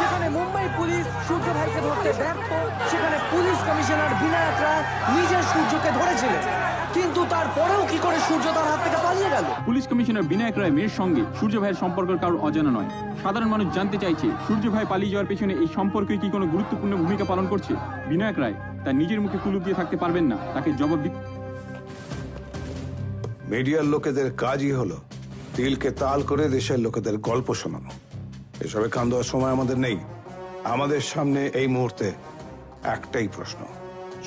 যেখানে মুম্বাই পুলিশ সূর্য ভাইকে ধরতে ব্যর্থ, সেখানে পুলিশ কমিশনার বিনায়ক রায় নিজের সূর্যকে ধরেছিলেন, কিন্তু তারপরেও কি করে সূর্য তার হাত থেকে পালিয়ে গেল? পুলিশ কমিশনার বিনায়ক রায় মেয়ের সঙ্গে সূর্য ভাইয়ের সম্পর্ক কারোর অজানা নয়। সাধারণ মানুষ জানতে চাইছে সূর্য ভাই পালিয়ে যাওয়ার পেছনে এই সম্পর্কে কি কোনো গুরুত্বপূর্ণ ভূমিকা পালন করছে। বিনায়ক রায় তার নিজের মুখে কুলুপ দিয়ে থাকতে পারবেন না, তাকে জবাব দিতে। মিডিয়ার লোকেদের কাজই হলো তিলকে তাল করে দেশের লোকেদের গল্প শোনানো। এসবে কান দেওয়ার সময় আমাদের নেই। আমাদের সামনে এই মুহূর্তে একটাই প্রশ্ন,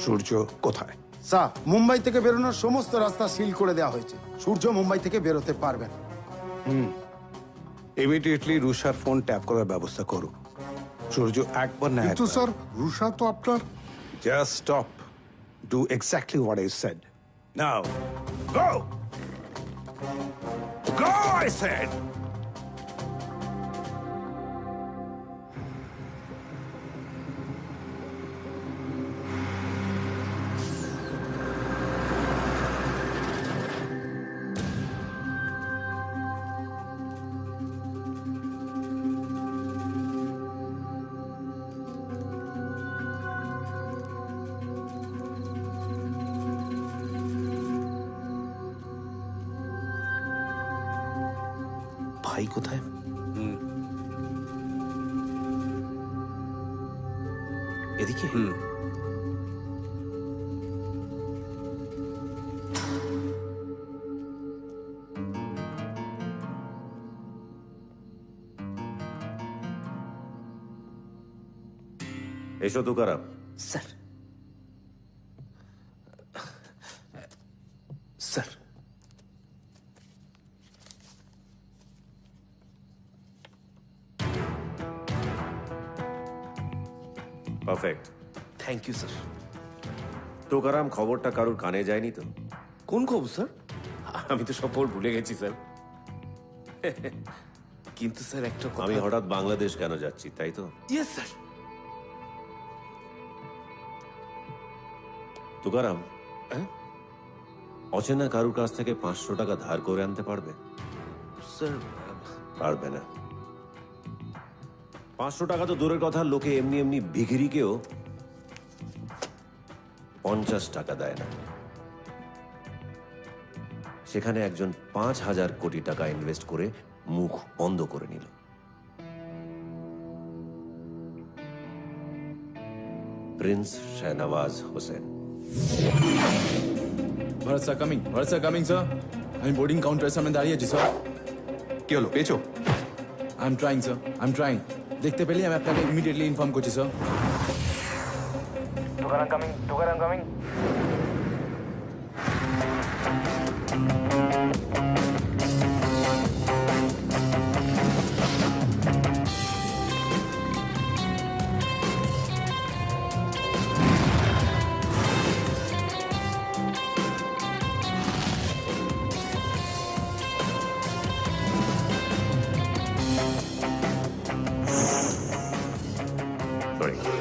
সূর্য কোথায়? স্যার, মুম্বাই থেকে বেরোনোর সমস্ত রাস্তা সিল করে দেওয়া হয়েছে। সূর্য মুম্বাই থেকে বেরোতে পারবে না। ইমিডিয়েটলি রুষার ফোন ট্যাপ করার ব্যবস্থা করো। সূর্য একবার না কিন্তু স্যার, রুষা তো আপনার। Just stop, do exactly what I said. Now go, go I said. ভাই কোথায়? এদিকে? এসো Tukaram. Sir, sir, perfect. Thank you sir. Tukaram, খবরটা কারোর কানে যায়নি তো? কোন খবর স্যার? আমি তো সব খবর ভুলে গেছি স্যার। কিন্তু স্যার একটা আমি হঠাৎ বাংলাদেশ কেন যাচ্ছি, তাই তো? Yes sir. তুকারাম, অচেনা কারুর কাছ থেকে 500 টাকা ধার করে আনতে পারবে? স্যার, পারবে না। 500 টাকা তো দূরের কথা, লোকে এমনি এমনি ভিখিরিকেও 50 টাকা দেয় না। সেখানে একজন 5,000 কোটি টাকা ইনভেস্ট করে মুখ বন্ধ করে নিল। Prince Shahnawaz Hossain. Bharat sir coming, Bharat sir coming sir. আমি বোর্ডিং কাউন্টারের সামনে দাঁড়িয়ে আছি স্যার। কি হলো, পেয়েছো? I am trying sir, I am trying. দেখতে পেলে আমি আপনাকে ইমিডিয়েটলি ইনফর্ম করছি sir. Tukaram coming, Tukaram coming.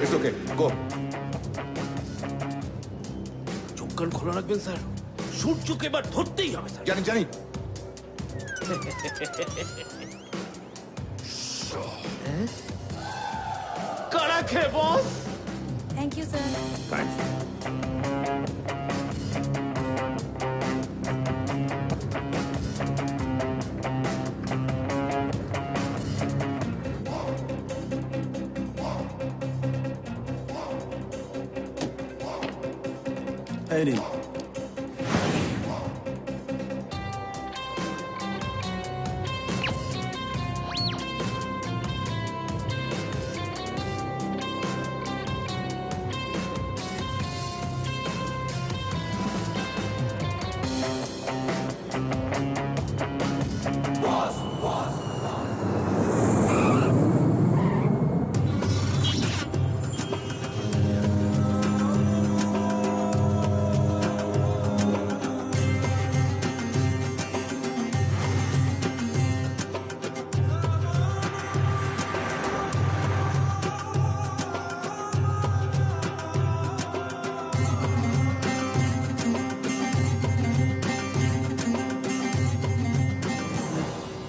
It's okay, go. চোখ কান খোলা রাখবেন স্যার, সূর্যকে এবার ধরতেই হবে স্যার। জানি জানি। কারা খেয়ে বস? Thank you sir. এই নিন।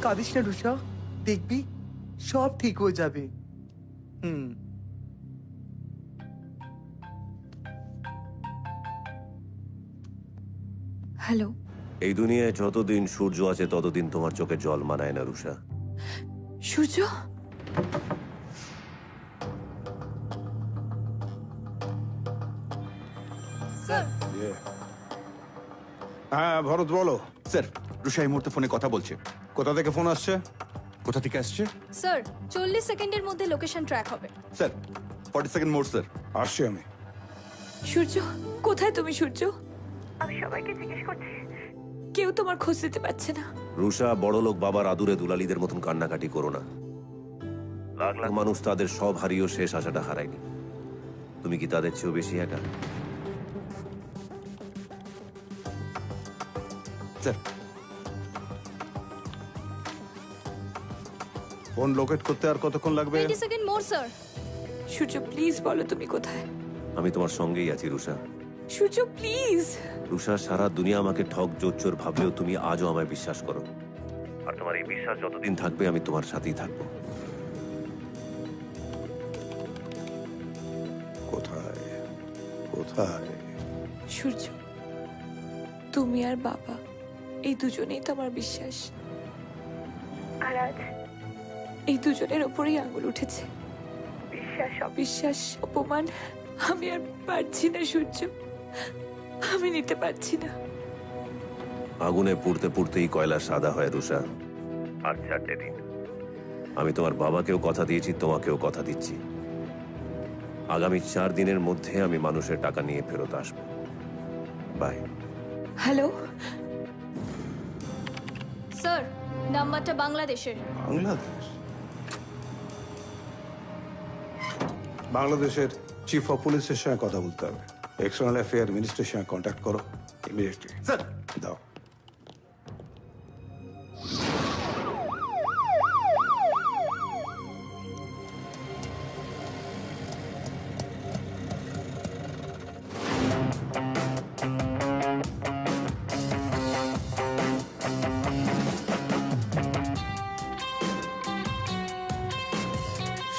কাঁদিস না রুষা, দেখবি সব ঠিক হয়ে যাবে। হ্যালো। এই দুনিয়ায় যতদিন সূর্য আছে ততদিন তোমার চোখে জল মানায় না রুষা। সূর্য, স্যার হ্যাঁ ভরত, বলো। স্যার, রুষা এই মুহূর্তে ফোনে কথা বলছে। কোথা থেকে ফোন আসছে? কোথা থেকে আসছে? স্যার 40 সেকেন্ডের মধ্যে লোকেশন ট্র্যাক হবে। স্যার 40 সেকেন্ড মোর স্যার। আসছি আমি। সূর্য, কোথায় তুমি সূর্য? আমি সবাইকে জিজ্ঞেস করছি, কেউ তোমার খোঁজ দিতে পারছে না। রুষা, বড়লোক বাবার আদুরে দুলালিদের মতন কান্নাকাটি করো না। লাখ লাখ মানুষ তাদের সব হারিয়েও শেষ আশাটা হারায়নি। তুমি কি তাদের চেয়েও বেশি একা? স্যার, ফোন লোকেট করতে আর কতক্ষণ লাগবে? 20 second more sir. Surya please বলো তুমি কোথায়। আমি তোমার সঙ্গেই আছি রুষা। সূর্য প্লিজ। রুষা, সারা দুনিয়া আমাকে ঠক জোচ্চোর ভাবলেও তুমি আজও আমায় বিশ্বাস করো। আর তোমার এই বিশ্বাস যতদিন থাকবে আমি তোমার সাথেই থাকবো। কোথায় কোথায়? সূর্য, তুমি আর বাবা এই দুজনেই তো আমার বিশ্বাস। আর আজ এই দুজনের ওপরেই আঙুল উঠেছে। বিশ্বাস অবিশ্বাস অপমান আমি আর পারছি না সূর্য, আমি নিতে পারছি না। আগুনে পুড়তে পুড়তেই কয়লা সাদা হয় রুষা। আর 4টে দিন আমি তোমার বাবাকেও কথা দিয়েছি, তোমাকেও কথা দিচ্ছি, আগামী 4 দিনের মধ্যে আমি মানুষের টাকা নিয়ে ফেরত আসবো। বাই। হ্যালো স্যার, নাম্বারটা বাংলাদেশের। বাংলাদেশ? বাংলাদেশের চিফ অফ পুলিশের সঙ্গে কথা বলতে হবে। এক্সটার্নাল অ্যাফেয়ার মিনিস্টারের সঙ্গে কন্ট্যাক্ট করো ইমিডিয়েটলি। স্যার দাও।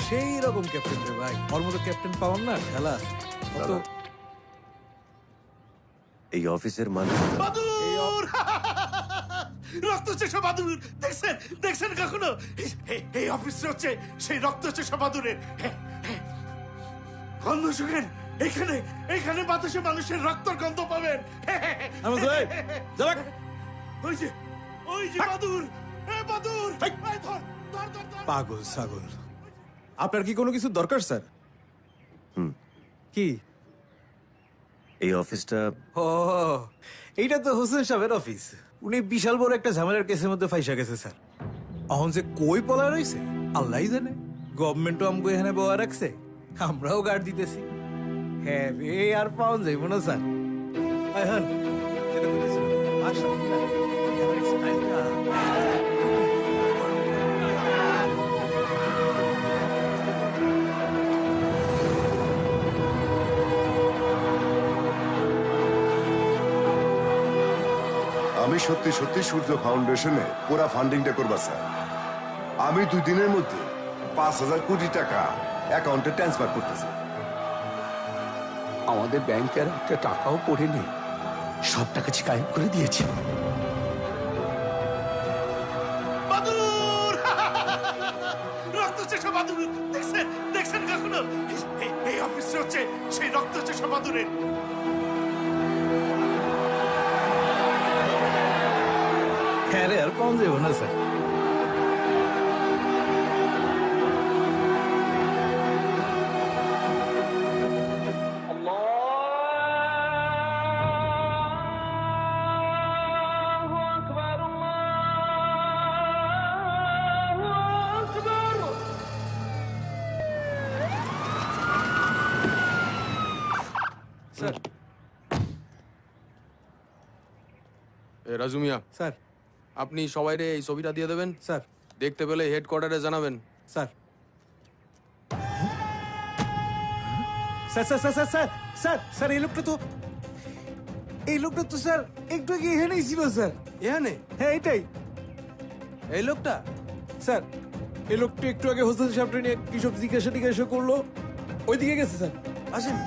সেই রকম ক্যাপ্টেন রে ভাই, ওর মতো ক্যাপ্টেন পাওয়ার না খেলা তো। এই অফিসের মানুষ বাদুর রক্ত চেষা বাদুর দেখছেন দেখছেন কখনো? এই অফিসে হচ্ছে সেই রক্ত চেষা বাদুরের গন্ধ শুকেন। এখানে এখানে বাতাসে মানুষের রক্তর গন্ধ পাবেন। ওই যে ওই যে বাদুর, বাদুর পাগল ছাগল। আপনার কি কোনো কিছু দরকার স্যার? কি? এই অফিসটা? ও, এইটা তো হোসেন সাহেবের অফিস। উনি বিশাল বড় একটা ঝামেলার কেসের মধ্যে ফাইসা গেছে স্যার। এখন যে কই পলা রয়েছে আল্লাহই জানে। গভর্নমেন্টও আমগো এখানে বয়া রাখছে, আমরাও গার্ড দিতেছি। হ্যাঁ রে, আর পাউন যাইব না স্যার। এখন যেটা কইতেছিল আশরাফ না, আমার স্টাইলটা আমি সত্যি সত্যি সূর্য ফাউন্ডেশনে পুরা ফান্ডিংটা করবা স্যার। আমি 2 দিনের মধ্যে 5,000 কোটি টাকা অ্যাকাউন্টে ট্রান্সফার করতেছি। আমাদের ব্যাংকের একটা টাকাও পড়েনি, সব টাকা গায়েব করে দিয়েছে। বাদুর রক্ত চেষা বাদুর দেখছেন দেখছেন কখনো? এই অফিসে হচ্ছে সেই রক্ত চেষা বাদুরের। হ্যাঁ রে, আর পাউন যাইব না স্যার। স্যার রাজু মিয়া স্যার, আপনি সবাইরে এই ছবিটা দিয়ে দেবেন স্যার। দেখতে পেলে হেডকোয়ার্টারে জানাবেন sir. Sir sir sir sir sir sir এই লোকটা তো স্যার একটু আগে এখানেই ছিল স্যার। এখানে? হ্যাঁ এটাই এই লোকটা। স্যার এই লোকটা একটু আগে হোসেন সাহেবটা নিয়ে কি সব জিজ্ঞাসা করলো, ওইদিকে গেছে স্যার। আসেন।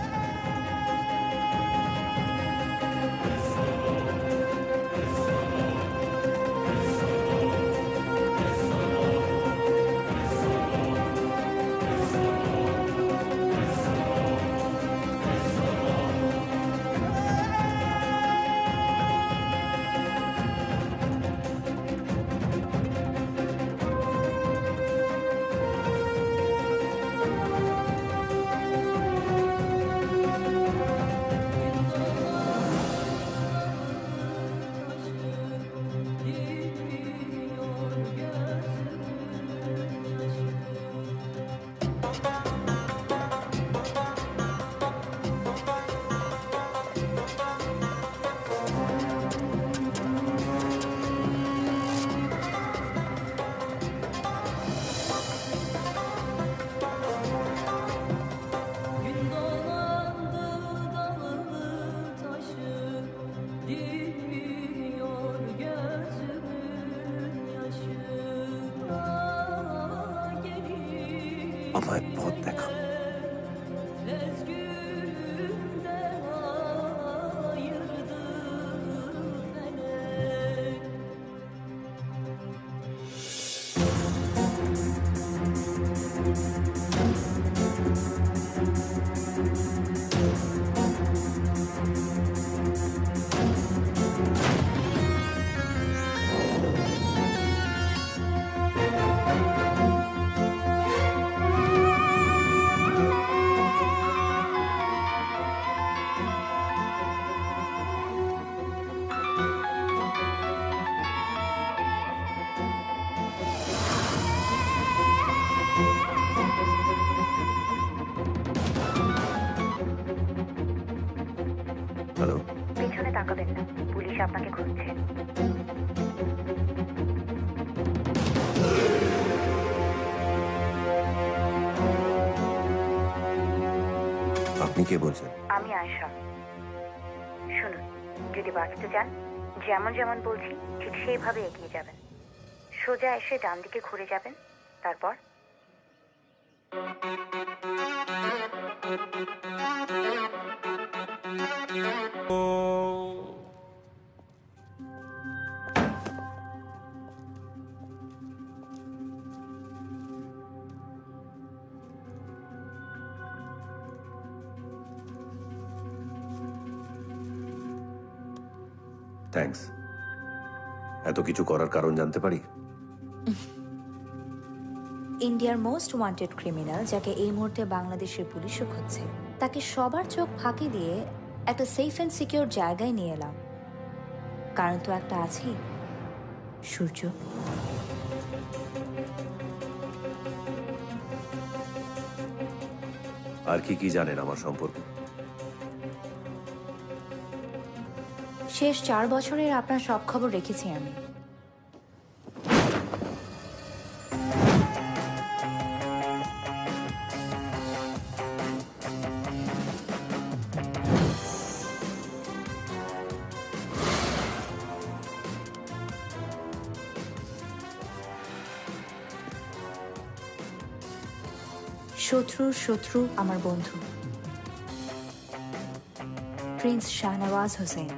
আমায় পথ দেখা। আপনি কে বলছেন? আমি আয়শা। শুনুন, যদি বাঁচতে চান যেমন যেমন বলছি ঠিক সেইভাবে এগিয়ে যাবেন। সোজা এসে ডান দিকে ঘুরে যাবেন, তারপর থ্যাঙ্কস। এত কিছু করার কারণ জানতে পারি? ইন্ডিয়ার মোস্ট ওয়ান্টেড ক্রিমিনাল, যাকে এই মুহূর্তে বাংলাদেশের পুলিশও খুঁজছে, তাকে সবার চোখ ফাঁকি দিয়ে একটা সেফ অ্যান্ড সিকিউর জায়গায় নিয়ে এলাম। কারণ তো একটা আছেই, সূর্য। আর কি কি জানেন আমার সম্পর্কে? শেষ 4 বছরের আপনার সব খবর রেখেছি আমি। শত্রুর শত্রু আমার বন্ধু, প্রিন্স শাহনওয়াজ হোসেন।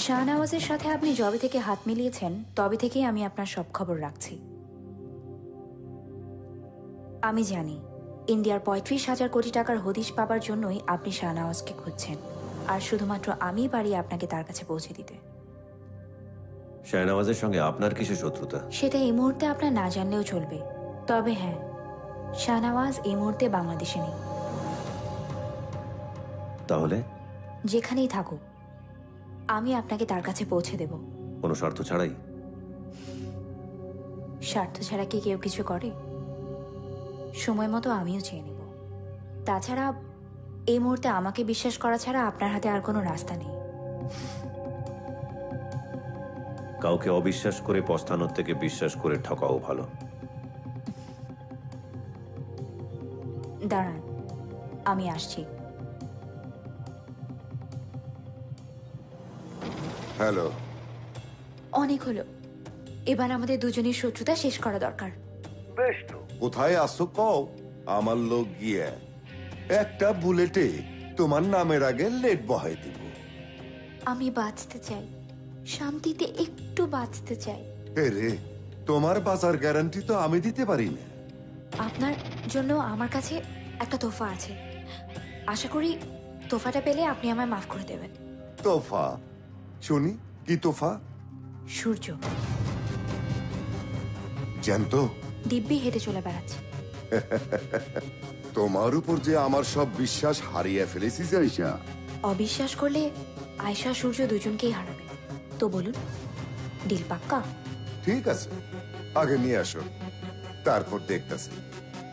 শাহনওয়াজের সাথে আপনি যবে থেকে হাত মিলিয়েছেন তবে থেকেই আমি আপনার সব খবর রাখছি। আমি জানি ইন্ডিয়ার 35,000 কোটি টাকার হদিশ পাবার জন্যই আপনি শাহনওয়াজকে খুঁজছেন, আর শুধুমাত্র আমিই পারি আপনাকে তার কাছে পৌঁছে দিতে। শাহনওয়াজের সঙ্গে আপনার কিসের শত্রুতা? সেটা এই মুহূর্তে আপনার না জানলেও চলবে। তবে হ্যাঁ, শাহনওয়াজ এই মুহূর্তে বাংলাদেশে নেই। তাহলে যেখানেই থাকুক আমি আপনাকে তার কাছে পৌঁছে দেব। কোনো স্বার্থ ছাড়াই? স্বার্থ ছাড়া কি কেউ কিছু করে? সময় মতো আমিও চেয়ে নেব। তাছাড়া এই মুহূর্তে আমাকে বিশ্বাস করা ছাড়া আপনার হাতে আর কোনো রাস্তা নেই। কাউকে অবিশ্বাস করে পস্তানোর থেকে বিশ্বাস করে ঠকাও ভালো। দাঁড়ান, আমি আসছি। হ্যালো। অনেক হলো, এবার আমাদের দুজনের শত্রুতা শেষ করা দরকার। বেশ তো, কোথায় আসো কও, আমার লোক গিয়ে একটা বুলেটে তোমার নামের আগে লেট বহাই দিব। আমি বাঁচতে চাই, শান্তিতে একটু বাঁচতে চাই। রে, তোমার বাঁচার গ্যারান্টি তো আমি দিতে পারি না। আপনার জন্য আমার কাছে একটা তোফা আছে। আশা করি তোফাটা পেলে আপনি আমায় মাফ করে দেবেন। তোফা? শুনি, কি তোফা? সূর্য জ্যান্ত দিব্যি হেঁটে চলে বেড়াচ্ছে। তোমার উপর যে আমার সব বিশ্বাস হারিয়ে ফেলেছি আয়শা। অবিশ্বাস করলে আয়শা সূর্য দুজনকেই হারাবে। তো বলুন, ডিল পাক্কা? ঠিক আছে, আগে নিয়ে আসো, তারপর দেখতেছি।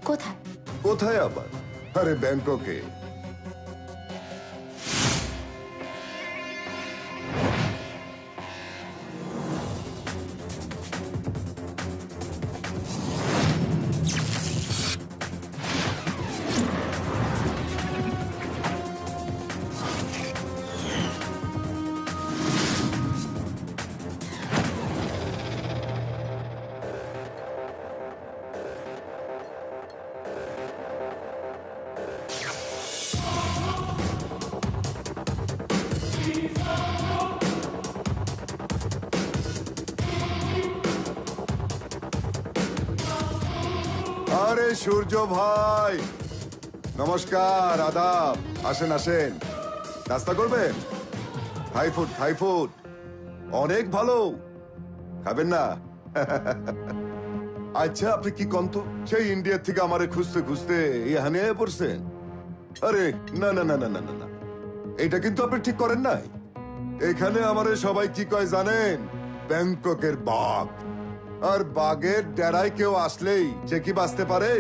কোথায়? কোথায় আবার? আরে ব্যাংককে। আরে সূর্য ভাই, নমস্কার, আদাব। আসেন আসেন, নাস্তা করবেন? থাই ফুড, থাই ফুড অনেক ভালো, খাবেন না? আচ্ছা, আপনি কি কন্ত সেই ইন্ডিয়া থেকে আমারে খুঁজতে খুঁজতে এখানে পড়ছেন? আরে না না না না না না, এটা কিন্তু আপনি ঠিক করেন নাই। এখানে আমারে সবাই কি কয় জানেন? ব্যাংককের বাঘ। আর বাঘের ডেরায় কেউ আসলেই সে কি বাঁচতে পারে?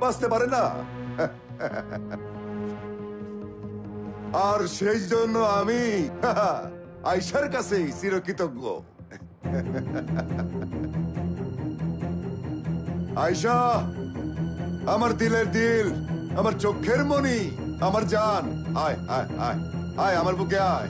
বাঁচতে পারে না। আর সেই জন্য আমি আয়শার কাছে চিরকৃতজ্ঞ। আয়শা, আমার দিলের দিল, আমার চোখের মনি, আমার জান, আয় আয় আয় আয় আমার বুকে আয়।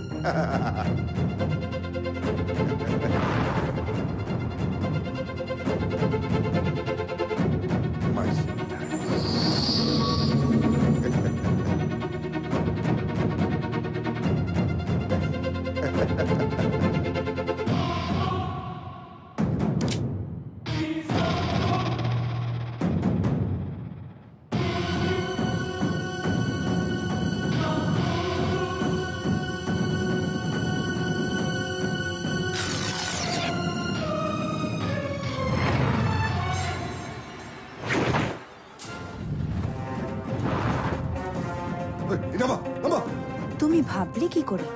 তুমি ভাবলে কি করে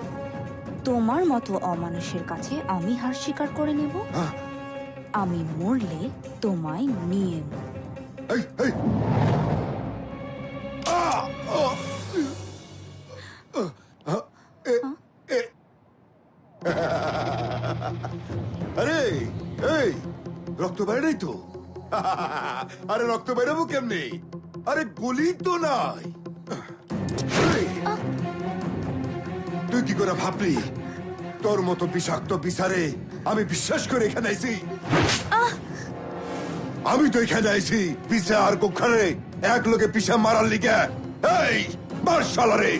তোমার মতো অমানুষের কাছে আমি হার স্বীকার করে নেব? আমি মরলে তোমায় নিয়ে নেব। আরে এই রক্ত বাইরে নাই তো? আরে রক্ত বেরোবো কেমনি? আরে গুলি তো নাই। তুই কি করে ভাবলি তোর মতো বিষাক্ত বিচারে আমি বিশ্বাস করে এখানে আইছি? আমি তো এখানে আইছি বিচার কোখানে এক লোকে পিছা মারার লিগে। এই মার শালারে।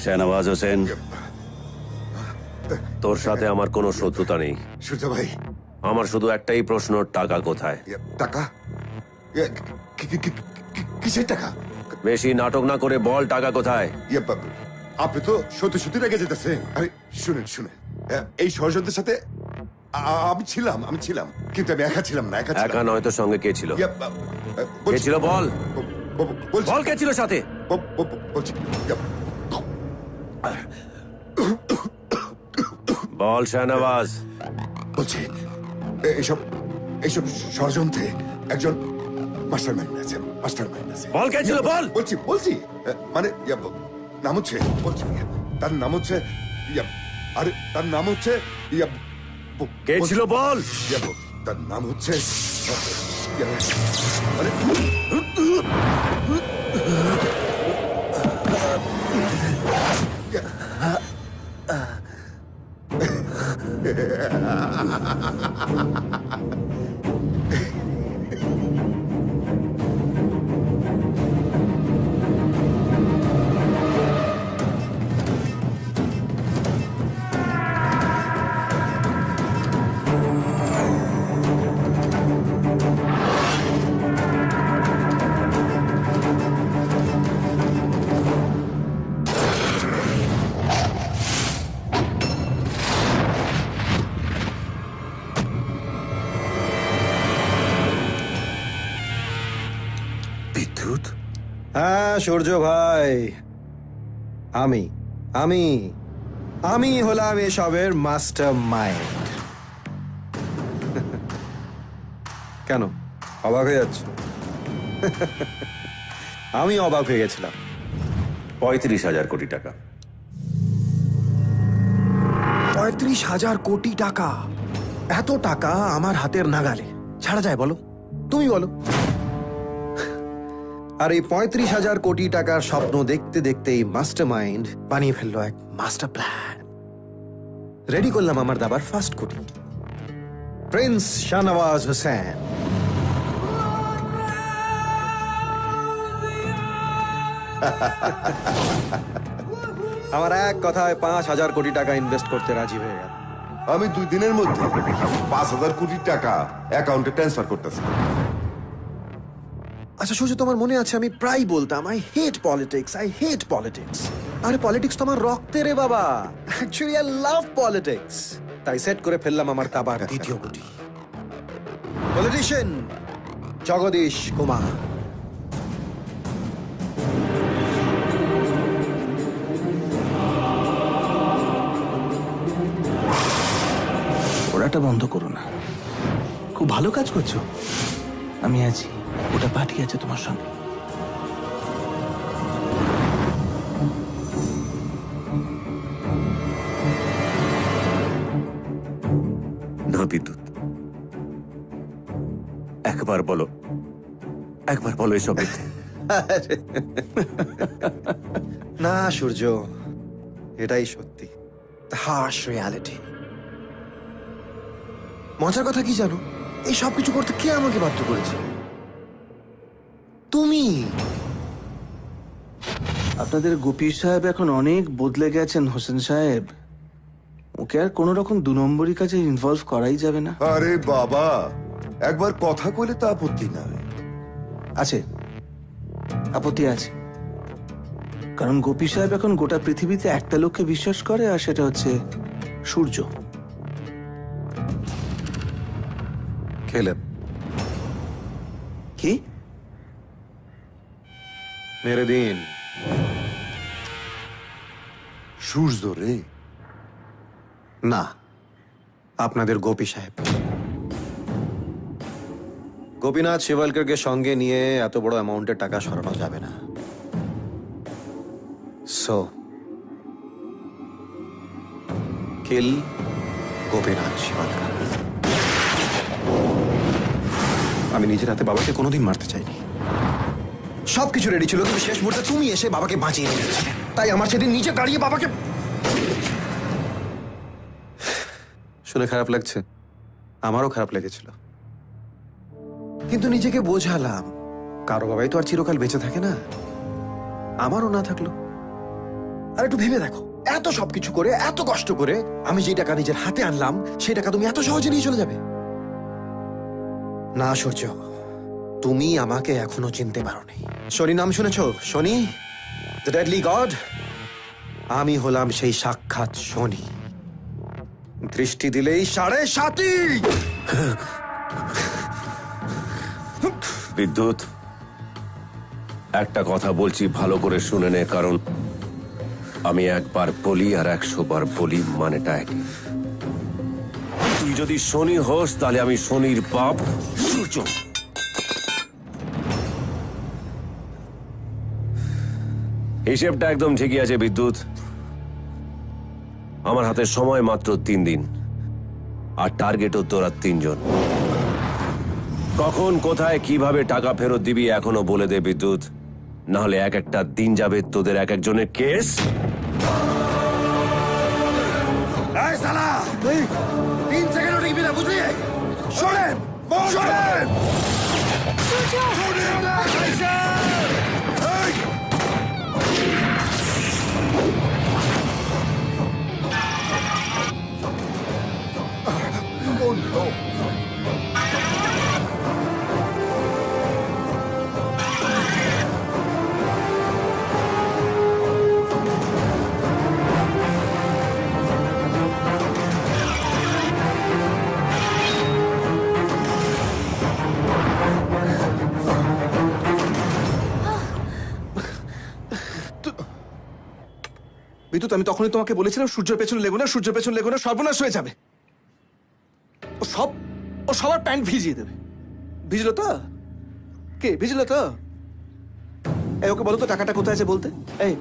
শাহনওয়াজ হোসেন, তোর সাথে আমার কোনো শত্রুতা নেই। সূর্য ভাই, আমার শুধু একটাই প্রশ্ন, টাকা কোথায়? টাকা? কিসের টাকা? বেশি নাটক না করে বল, টাকা কোথায়? আপনি তো সত্যি সত্যি রেগে যেতেছেন। আরে শুনেন শুনেন, এই ষড়যন্ত্রের সাথে আমি ছিলাম কিন্তু আমি একা ছিলাম না। একা নয় তো, সঙ্গে কে ছিল? কে ছিল বল, বল কে ছিল সাথে? বলছি বল শাহনওয়াজ। বলছি এইসব ষড়যন্ত্রে একজন মাস্টার মাইন্ড আছে। বল কে ছিল বল। বলছি মানে নাম হচ্ছে, বলছি তার নাম হচ্ছে, আরে তার নাম হচ্ছে কে ছিল বল। তার নাম হচ্ছে হ্যাঁ সূর্য ভাই, আমি আমি আমি হলাম এসবের মাস্টার মাইন্ড। কেন অবাক হয়ে যাচ্ছ? আমি অবাক হয়ে গেছিলাম। 35,000 কোটি টাকা। 35,000 কোটি টাকা? এত টাকা আমার হাতের নাগালে ছাড়া যায় বলো? তুমি বলো। আর এই 35,000 কোটি টাকার স্বপ্ন দেখতে দেখতে এই মাস্টার মাইন্ড বানিয়ে ফেললো এক মাস্টার প্ল্যান। রেডি করলাম আমার দাবার ফার্স্ট কোটি, প্রিন্স শাহনওয়াজ হোসেন। আমার এক কথায় 5,000 কোটি টাকা ইনভেস্ট করতে রাজি হয়ে গেল। আমি 2 দিনের মধ্যে 5,000 কোটি টাকা অ্যাকাউন্টে ট্রান্সফার করতেছি। আচ্ছা সূর্য, তোমার মনে আছে আমি প্রায় বলতাম I hate politics, I hate politics. আরে পলিটিক্স তো আমার রক্তে রে বাবা। Actually I love politics. তাই সেট করে ফেললাম আমার দাবার দ্বিতীয় কোটি। পলিটিশিয়ান জগদীশ কুমার। ওরাটা বন্ধ করো না, খুব ভালো কাজ করছো। আমি আছি, ওটা পার্টি আছে তোমার সঙ্গে। না বিদ্যুৎ, একবার বলো, একবার বলো এসব মিথ্যে। না সূর্য, এটাই সত্যি, দ্য হার্শ রিয়ালিটি। মজার কথা কি জানো, এই সব কিছু করতে কে আমাকে বাধ্য করেছে? তুমি। আপনাদের গোপী সাহেব এখন অনেক বদলে গেছেন হোসেন সাহেব। ওকে আর কোনো রকম 2 নম্বরী কাজে ইনভলভ করাই যাবে না। আরে বাবা, একবার কথা কইলে তো আপত্তি নাই। আছে, আপত্তি আছে। কারণ গোপী সাহেব এখন গোটা পৃথিবীতে একটা লোককে বিশ্বাস করে, আর সেটা হচ্ছে সূর্য। খেলেন কি? মেরে দিন। সূর্য রে? না, আপনাদের গোপী সাহেব। গোপীনাথ শিবলকরকে সঙ্গে নিয়ে এত বড় অ্যামাউন্টের টাকা সরানো যাবে না। সো কিল গোপীনাথ শিবলকর। আমি নিজের হাতে বাবাকে কোনোদিন মারতে চাইনি। সবকিছু রেডি ছিল, কিন্তু শেষ মুহূর্তে তুমি এসে বাবাকে বাঁচিয়ে নিয়েছিলে। তাই আমার সেদিন নিচে দাঁড়িয়ে বাবাকে। শুনে খারাপ লাগছে, আমারও খারাপ লেগেছিল, কিন্তু নিজেকে বোঝালাম কারো বাবাই তো আর চিরকাল বেঁচে থাকে না, আমারও না থাকলো। আর একটু ভেবে দেখো, এত সবকিছু করে, এত কষ্ট করে আমি যে টাকা নিজের হাতে আনলাম, সেই টাকা তুমি এত সহজে নিয়ে চলে যাবে? না সূর্য, তুমি আমাকে এখনো চিনতে পারোনি। শনি নাম শুনেছো? শনি, দ্য ডেডলি গড। আমি হলাম সেই সাক্ষাৎ শনি। দৃষ্টি দিলেই 7.5। বিদ্যুৎ, একটা কথা বলছি, ভালো করে শুনে নে, কারণ আমি একবার বলি আর 100 বার বলি, মানেটা একই। তুই যদি শনি হোস, তাহলে আমি শনির বাপ সূর্য। হিসেবটা একদম ঠিকই আছে বিদ্যুৎ। আমার হাতে সময় মাত্র 3 দিন, আর টার্গেটও তোরা 3 জন। কখন, কোথায়, কিভাবে টাকা ফেরত দিবি এখনো বলে দে বিদ্যুৎ, নাহলে এক একটা দিন যাবে তোদের এক একজনের কেস। এই শালা, 3 সেকেন্ডও টিকবি না, বুঝলি? শোনেন, শোনেন। Oh no! বিদ্যুৎ, আমি তখনই তোমাকে বলেছিলাম সূর্যের পেছনে লেগো না, সূর্যের পেছনে লেগো না, সর্বনাশ হয়ে যাবে। ও সবার প্যান্ট ভিজিয়ে দেবে। ভিজলো তো? কে ভিজলো তো? এই ওকে বলো তো টাকাটা কোথায় আছে বলতে। এই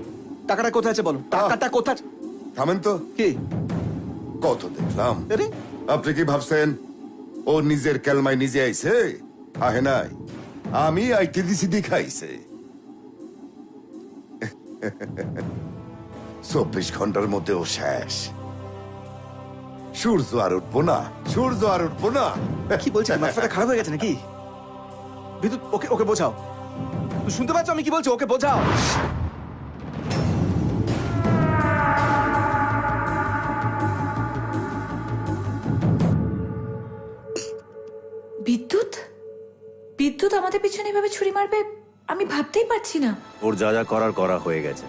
টাকাটা কোথায় আছে বলো, টাকাটা কোথায়? থামেন তো। কি কত দেখলাম। আপনি কি ভাবছেন ও নিজের কেলমায় নিজে আইছে? আহে নাই, আমি আইতে দিছি দেখাইছে। 24 ঘন্টার মধ্যে ও শেষ। সূর্য আর উঠবো না, সূর্য আর উঠবো না। কি বলছেন? মাথাটা খারাপ হয়ে গেছে নাকি? বিদ্যুৎ, ওকে বোঝাও। তুই শুনতে পাচ্ছ আমি কি বলছি? ওকে বোঝাও। বিদ্যুৎ বিদ্যুৎ আমাদের পিছনে এভাবে ছুরি মারবে আমি ভাবতেই পারছি না। ওর যা যা করার করা হয়ে গেছে,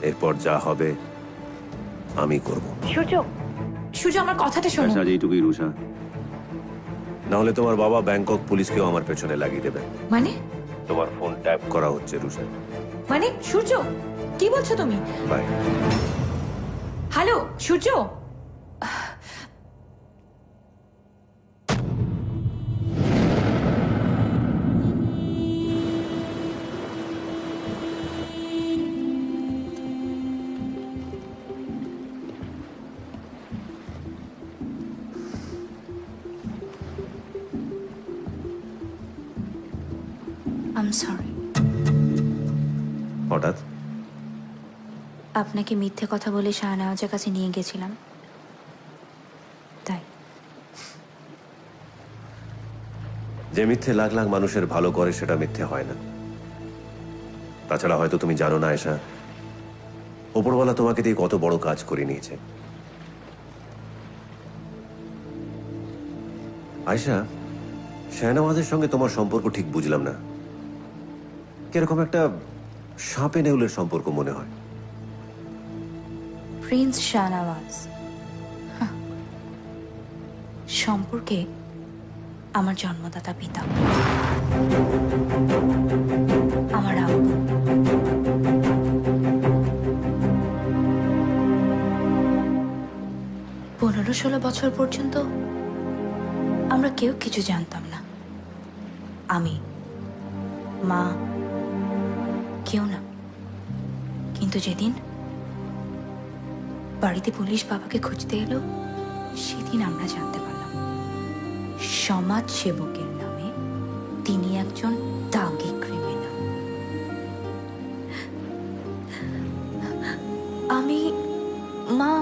এরপর যা হবে আমি করব। সূর্য আমার কথাটা শোনো। আজ এইটুকুই রুষা, নাহলে তোমার বাবা ব্যাংকক পুলিশকেও আমার পেছনে লাগিয়ে দেবে। মানে তোমার ফোন ট্যাপ করা হচ্ছে রুষা। মানে সূর্য কি বলছো তুমি? Bye. Hello Surya, I am sorry. হঠাৎ আপনাকে মিথ্যে কথা বলে শাহনওয়াজের কাছে নিয়ে গেছিলাম, তাই। যে মিথ্যে লাখ লাখ মানুষের ভালো করে সেটা মিথ্যে হয় না। তাছাড়া হয়তো তুমি জানো না আয়েশা, ওপরওয়ালা তোমাকে দিয়ে কত বড় কাজ করে নিয়েছে। আয়েশা, শাহনওয়াজের সঙ্গে তোমার সম্পর্ক ঠিক বুঝলাম না। কিরকম একটা সাপে নেউলের সম্পর্ক মনে হয়। প্রিন্স শাহনওয়াজ সম্পর্কে আমার জন্মদাতা পিতা, আমার আব্বু। 15-16 বছর পর্যন্ত আমরা কেউ কিছু জানতাম না। আমি, মা, কেউ না। কিন্তু যেদিন বাড়িতে পুলিশ বাবাকে খুঁজতে এলো, সেদিন আমরা জানতে পারলাম সমাজ সেবকের নামে তিনি একজন দাগী ক্রিমিনাল। আমি, মা,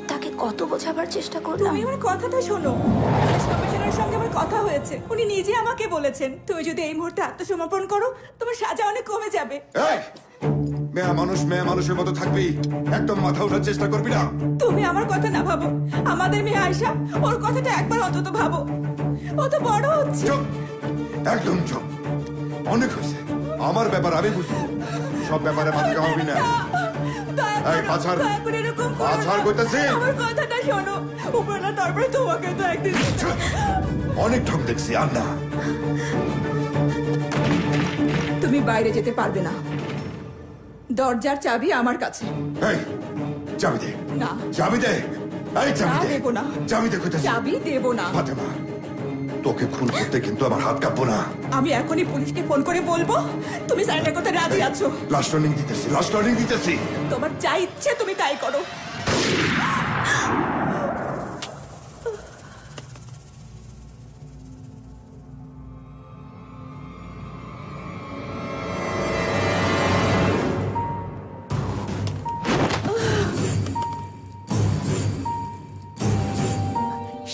তাকে কত বোঝাবার চেষ্টা করলাম। তুমি আমার কথাটা শোনো। পুলিশ কমিশনারের সঙ্গে আমার কথা হয়েছে, উনি নিজে আমাকে বলেছেন তুমি যদি এই মুহূর্তে আত্মসমর্পণ করো তোমার সাজা অনেক কমে যাবে। মেয়া মানুষ মেয়া মানুষের মতো থাকবি, একদম মাথা ওঠার চেষ্টা করবি না। তুমি আমার কথা না ভাবো, আমাদের মেয়ে আয়শা, ওর কথাটা একবার অন্তত ভাবো। ও তো বড় হচ্ছে। একদম চুপ, অনেক হয়েছে। আমার ব্যাপার আমি বুঝবো, সব ব্যাপারে মাথা কামাবি না। এই পাছার পাছার কইতাছি, আমার কথাটা শোনো। উপরওয়ালা দরবারে তোমাকে তো একদিন অনেক ঠক দেখছি। আর না, তুমি বাইরে যেতে পারবে না। দরজার চাবি আমার কাছে। এই চাবি দে। না চাবি দে। এই চাবি না, দে। দেবো না। চাবি দে কইতাছি। চাবি দেবো না। ফাতেমা, তোকে খুন করতে কিন্তু আমার হাত কাঁপবো না। আমি এখনই পুলিশকে ফোন করে বলবো তুমি সারেন্ডার করতে রাজি আছো। লাস্ট ওয়ার্নিং দিতেছি, লাস্ট ওয়ার্নিং দিতেছি। তোমার যা ইচ্ছে তুমি তাই করো।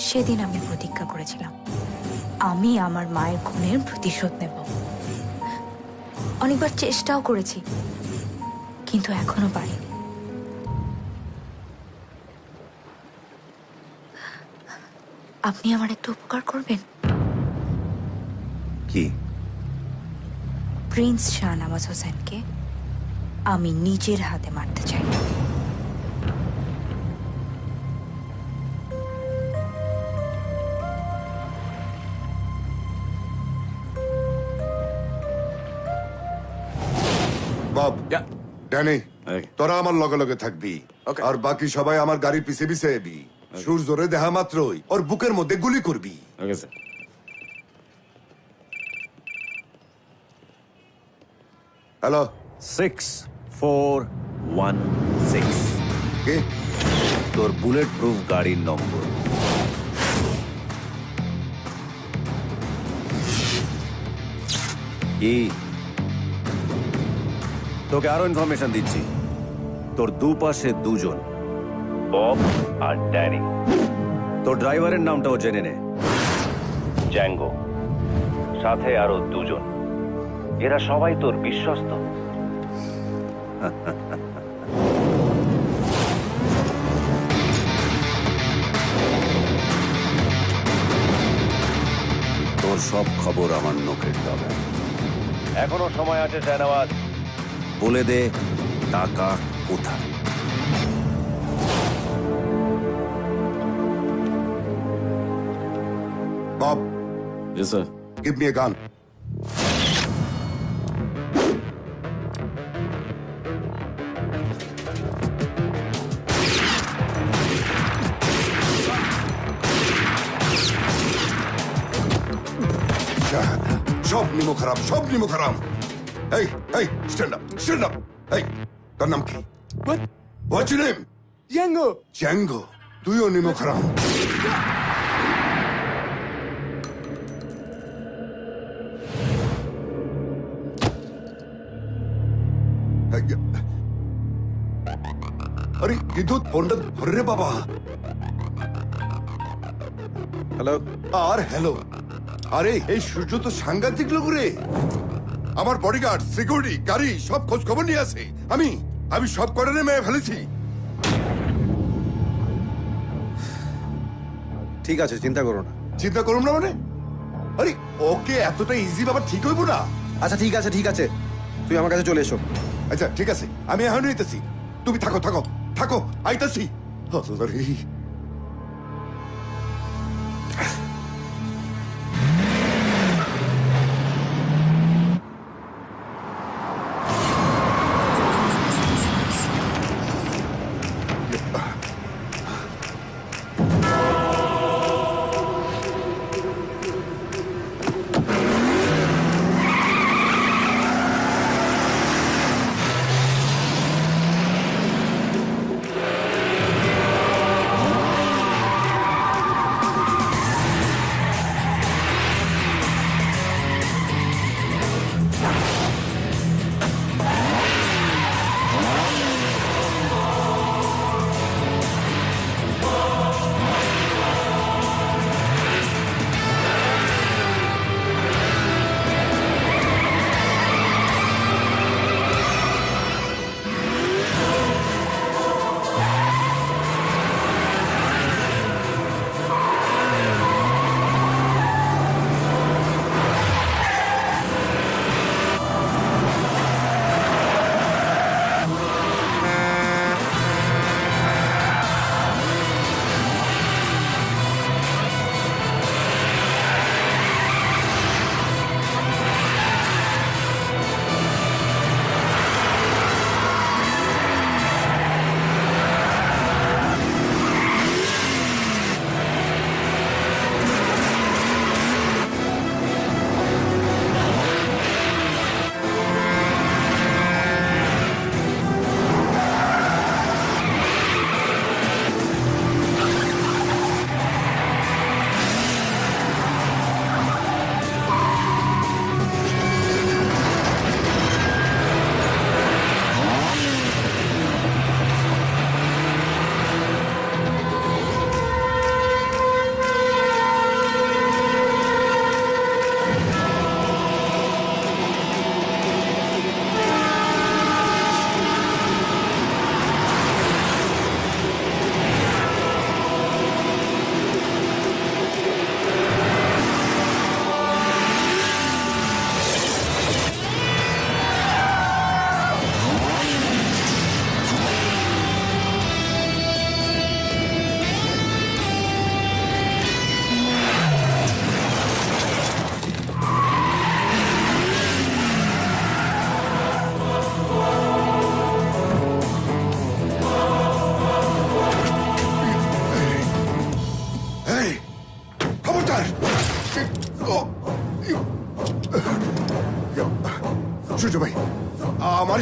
সেদিন আমি প্রতিজ্ঞা করেছিলাম আমি আমার মায়ের খুনের প্রতিশোধ নেব। অনেকবার চেষ্টাও করেছি, কিন্তু এখনো পারিনি। আপনি আমার একটু উপকার করবেন? কি? প্রিন্স শাহনওয়াজ হোসেনকে আমি নিজের হাতে মারতে চাই। বব, ড্যানি, তোরা আমার লগে লগে থাকবি আর বাকি সবাই আমার গাড়ির পিছে পিছে এবি। সূর্যরে দেখা মাত্রই ওর বুকের মধ্যে গুলি করবি। Okay sir. হ্যালো 6416 কে? তোর বুলেট প্রুফ গাড়ির নম্বর। কি তোকে আরো ইনফরমেশন দিচ্ছি। তোর দুপাশে দুজন, বব আর ড্যানি। তোর ড্রাইভারের নামটাও জেনে নে, জ্যাঙ্গো। সাথে আরো দুজন, এরা সবাই তোর বিশ্বস্ত। তোর সব খবর আমার নখের তবে। এখনো সময় আছে শাহনওয়াজ, বলে দে টাকা কোথায়। Bob. Yes, sir. Give me a gun. সব নিমো খারাপ, সব নিমো খারাপ। এই এই স্ট্যান্ড আপ, স্ট্যান্ড আপ। এই তোর নাম কি? What's your name? Django. Django. তুইও নিমো খারাপ। আরে বিদ্যুৎ পন্ডিত হরে বাবা। হ্যালো। আর হ্যালো। আরে এই সূর্য তো সাংঘাতিক লোক রে। আমার বডিগার্ড, সিকিউরিটি, গাড়ি সব খোঁজ খবর নিয়ে আসে। আমি সব কটারে মেরে ফেলেছি। ঠিক আছে, চিন্তা করো না। চিন্তা করুন না মানে? আরে ওকে এতটা ইজি বাবা ঠিক হইব না। আচ্ছা ঠিক আছে, ঠিক আছে, তুই আমার কাছে চলে এসো। আচ্ছা ঠিক আছে, আমি এখন আইতেছি। তুমি থাকো থাকো থাকো, আইতেছি।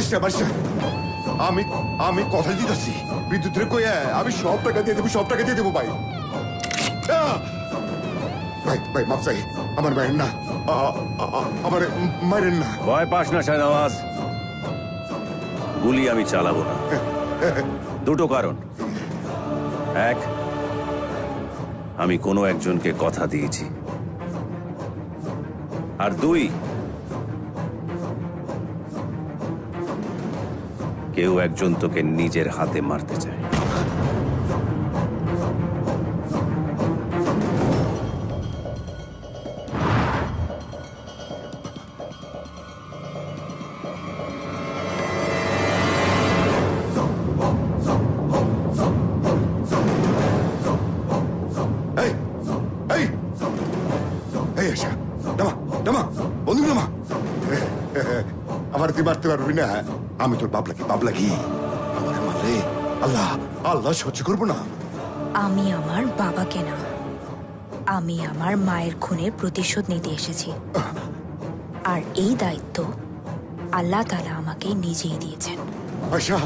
মারিস না মারিস না। আমি আমি কথা দিতেছি বিদ্যুতের কইয়া আমি সব টাকা দিয়ে দেবো, সব টাকা দিয়ে দেবো ভাই। ভাই ভাই মাপ চাই, আমার মায়ের না, আমার মায়ের না। ভয় পাস না শাহনওয়াজ, গুলি আমি চালাবো না। দুটো কারণ, এক, আমি কোনো একজনকে কথা দিয়েছি, আর দুই, কেউ একজন তোকে নিজের হাতে মারতে চায়। আমার তুই মারতে পারবি না, আমি তোর বাবলা কি আমার মারলে আল্লাহ আল্লাহ সহ্য করবো না। আমি আমার বাবাকে না, আমি আমার মায়ের খুনের প্রতিশোধ নিতে এসেছি, আর এই দায়িত্ব আল্লাহ তাআলা আমাকে নিজেই দিয়েছেন। আয়শা,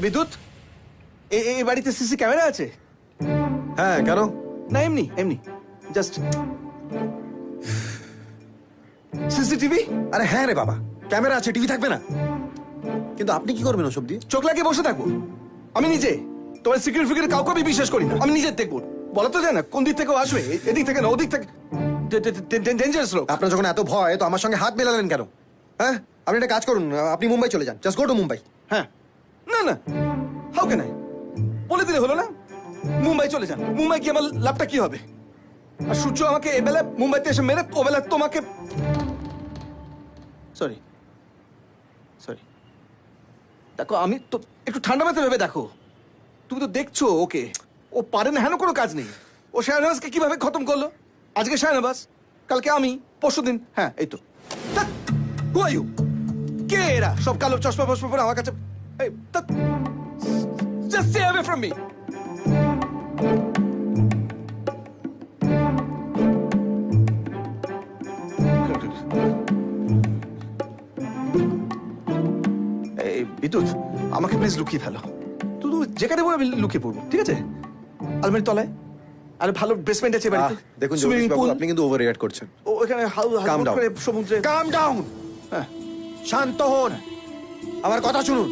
বিদ্যুৎ, এই বাড়িতে সিসি ক্যামেরা আছে? হ্যাঁ, কেন? না এমনি এমনি জাস্ট সিসিটিভি। আরে হ্যাঁ রে বাবা, ক্যামেরা আছে, টিভি থাকবে না? কিন্তু আপনি কি করবেন ওসব দিয়ে? চোখ লাগিয়ে বসে থাকবো? আমি নিজে তোমার সিকিউরিটি ফিকিউরিটি কাউকে আমি বিশ্বাস করি না, আমি নিজে দেখবো। বলা তো যায় না কোন দিক থেকে আসবে, এদিক থেকে না ওদিক থেকে, ডেঞ্জারাস লোক। আপনার যখন এত ভয় তো আমার সঙ্গে হাত মেলালেন কেন? হ্যাঁ, আপনি একটা কাজ করুন, আপনি মুম্বাই চলে যান, জাস্ট গো টু মুম্বাই। হ্যাঁ, না না, হাউ ক্যান আই? বলে দিলে হলো না, মুম্বাই চলে যান। মুম্বাই কি আমার লাভটা কি হবে? আর সূর্য আমাকে এবেলা মুম্বাইতে এসে মেরে ও বেলা তোমাকে, সরি সরি, দেখো আমি তো একটু ঠান্ডা মাথায় ভেবে দেখো, তুমি তো দেখছো ওকে, ও পারে না, হেন কোনো কাজ নেই। ও শাহনওয়াজকে কিভাবে খতম করলো? আজকে শাহনওয়াজ, কালকে আমি, পরশুদিন, হ্যাঁ এই তো। হু আর ইউ? কে এরা সব কালো চশমা বশমা পরে আমার কাছে? Just stay away from me. এই বিদ্যুৎ, আমাকে প্লিজ লুকিয়ে ফেলো। তুই যেখানে বলে আমি লুকিয়ে পড়বো, ঠিক আছে? আলমারি তলায়, আরে ভালো বেসমেন্ট আছে বাড়িতে। দেখুন সুইমিং পুল। আপনি কিন্তু ওভার রিঅ্যাক্ট করছেন। ও এখানে Calm down. সমুদ্রে। কাম ডাউন, শান্ত হন, আমার কথা শুনুন।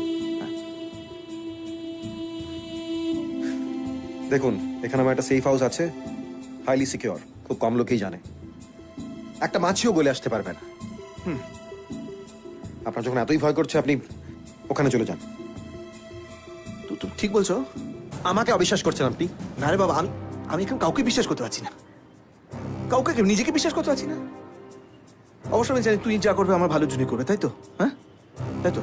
দেখুন, এখানে আমার একটা সেফ হাউস আছে, হাইলি সিকিউর, খুব কম লোকেই জানে। একটা মাছিও গলে আসতে পারবে না। আপনার যখন এতই ভয় করছে, আপনি ওখানে চলে যান। তুমি ঠিক বলছো? আমাকে অবিশ্বাস করছেন আপনি? না রে বাবা, আমি এখন কাউকে বিশ্বাস করতে পারছি না, কাউকে নিজেকে বিশ্বাস করতে পারছি না। অবশ্য আমি জানি তুই যা করবে আমার ভালোর জন্য করবে, তাই তো? হ্যাঁ, তাই তো।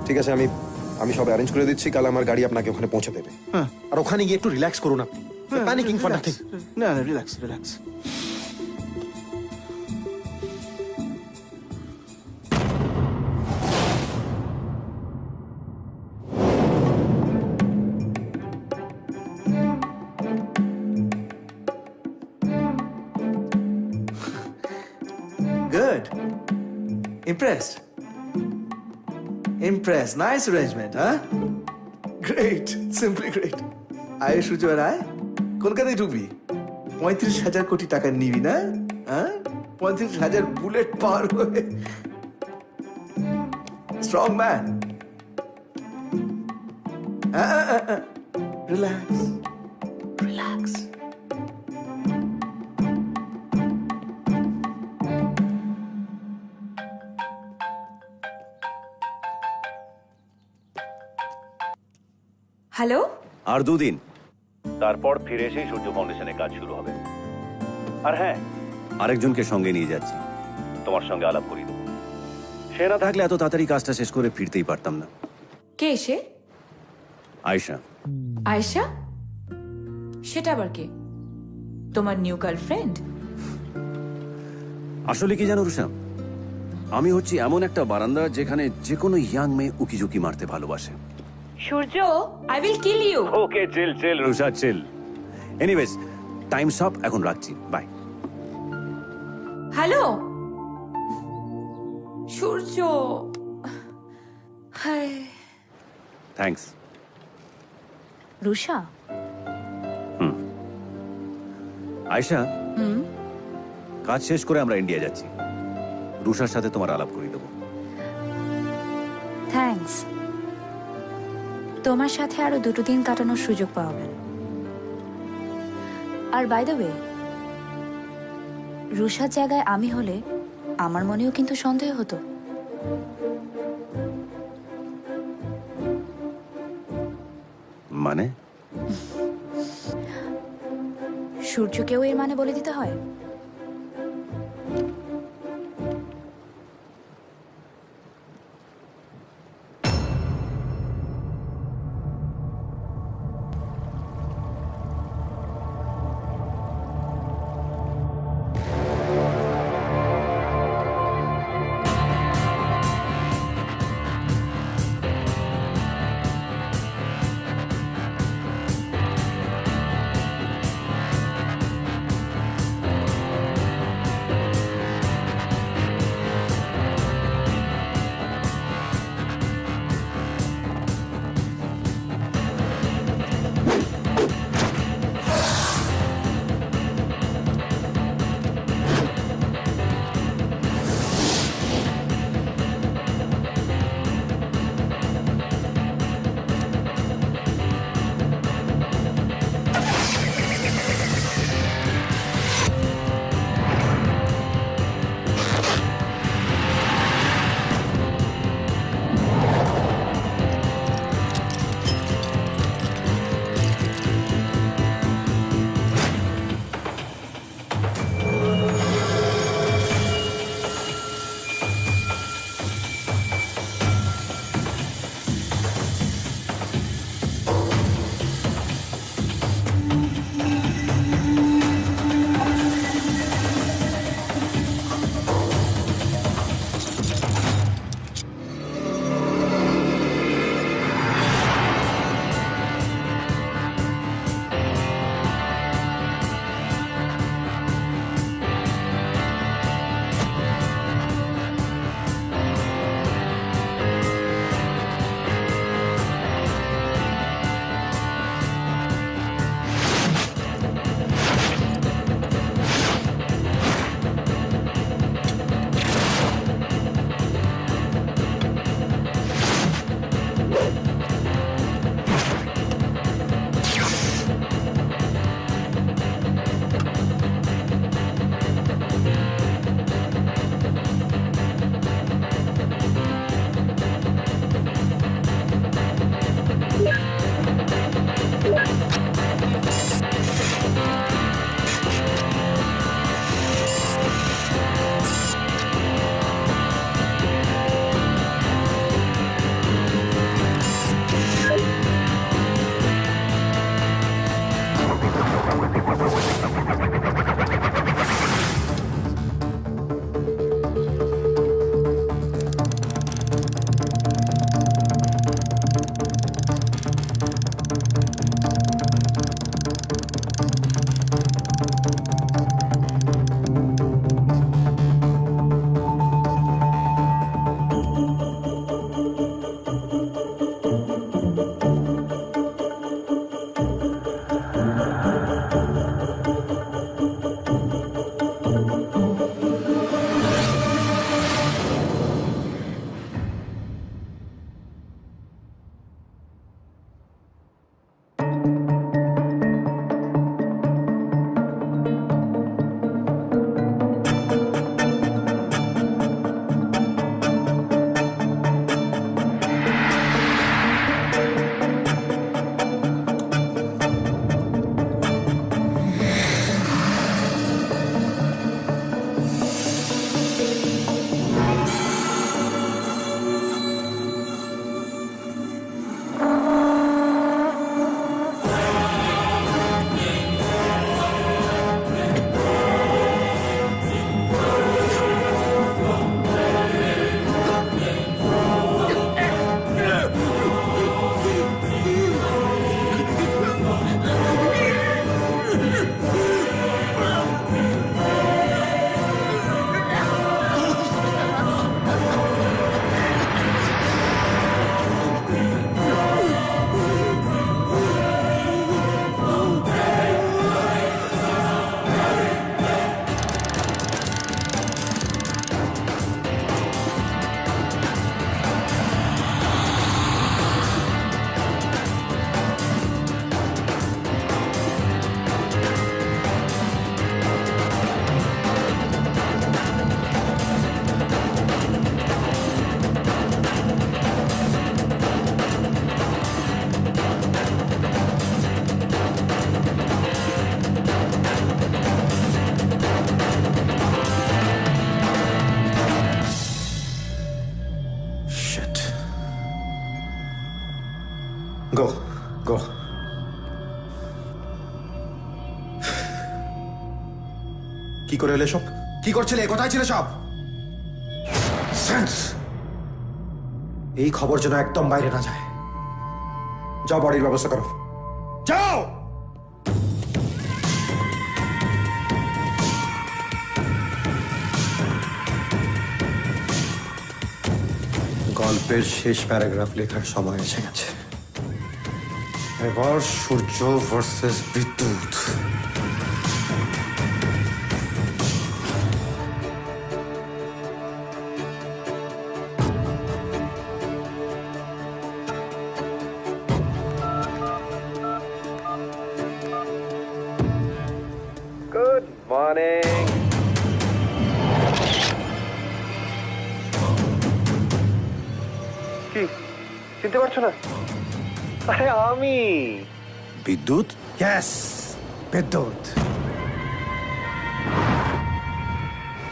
ঠিক আছে, আমি সব অ্যারেঞ্জ করে দিচ্ছি, কাল আমার গাড়ি আপনাকে ওখানে পৌঁছে দেবে। হ্যাঁ, আর ওখানে গিয়ে একটু রিল্যাক্স করুন আপনি, প্যানিকিং ফর নাথিং। না না, relax relax. Good. Impressed? Impressed. Nice arrangement, huh? Great. Simply great. আয় সূর্য, আয় কলকাতায় ঢুকবি, 35,000 কোটি টাকা নিবি না? হ্যাঁ, 35,000 বুলেট পার হয়ে। Strong man. Relax relax. Hello আর 2 দিন তারপর ফিরে এসে সূর্য ফাউন্ডেশনে কাজ শুরু হবে। আর হ্যাঁ, আরেকজনকে সঙ্গে নিয়ে যাচ্ছি, তোমার সঙ্গে আলাপ করি দেবো। সে না থাকলে এত তাড়াতাড়ি কাজটা শেষ করে ফিরতেই পারতাম না। কে এসে? আয়শা। আয়েশা? সেটা আবার কে? তোমার নিউ গার্লফ্রেন্ড? আসলে কি জানো রুষা, আমি হচ্ছি এমন একটা বারান্দা যেখানে যে কোনো ইয়াং মেয়ে উকিঝুঁকি মারতে ভালোবাসে। Surya, I will kill you. Okay, chill chill Rusha, chill. Anyways, time's up, এখন রাখছি, bye. Hello Surya. Hi. Thanks. Rusha. Ayesha, কাজ শেষ করে আমরা ইন্ডিয়া যাচ্ছি। রুষার সাথে তোমার আলাপ করে দেবো। থ্যাঙ্কস। তোমার সাথে আরো 2 দিন কাটানোর সুযোগ পাবেন। আর বাই দ্য ওয়ে, রুষার জায়গায় আমি হলে আমার মনেও কিন্তু সন্দেহ হতো। মানে? সূর্যকেও এর মানে বলে দিতে হয়? কি করে এলে সব? কি করছিলে? কোথায় ছিল সব? সেন্স! এই খবর যেন একদম বাইরে না যায়। যাও, বডির ব্যবস্থা করো, যাও। গল্পের শেষ প্যারাগ্রাফ লেখার সময় এসে গেছে। এবার সূর্য ভার্সেস বিদ্যুৎ। Good morning. কি চিনতে পারছো না? আরে আমি বিদ্যুৎ। ইয়েস, বিদ্যুৎ।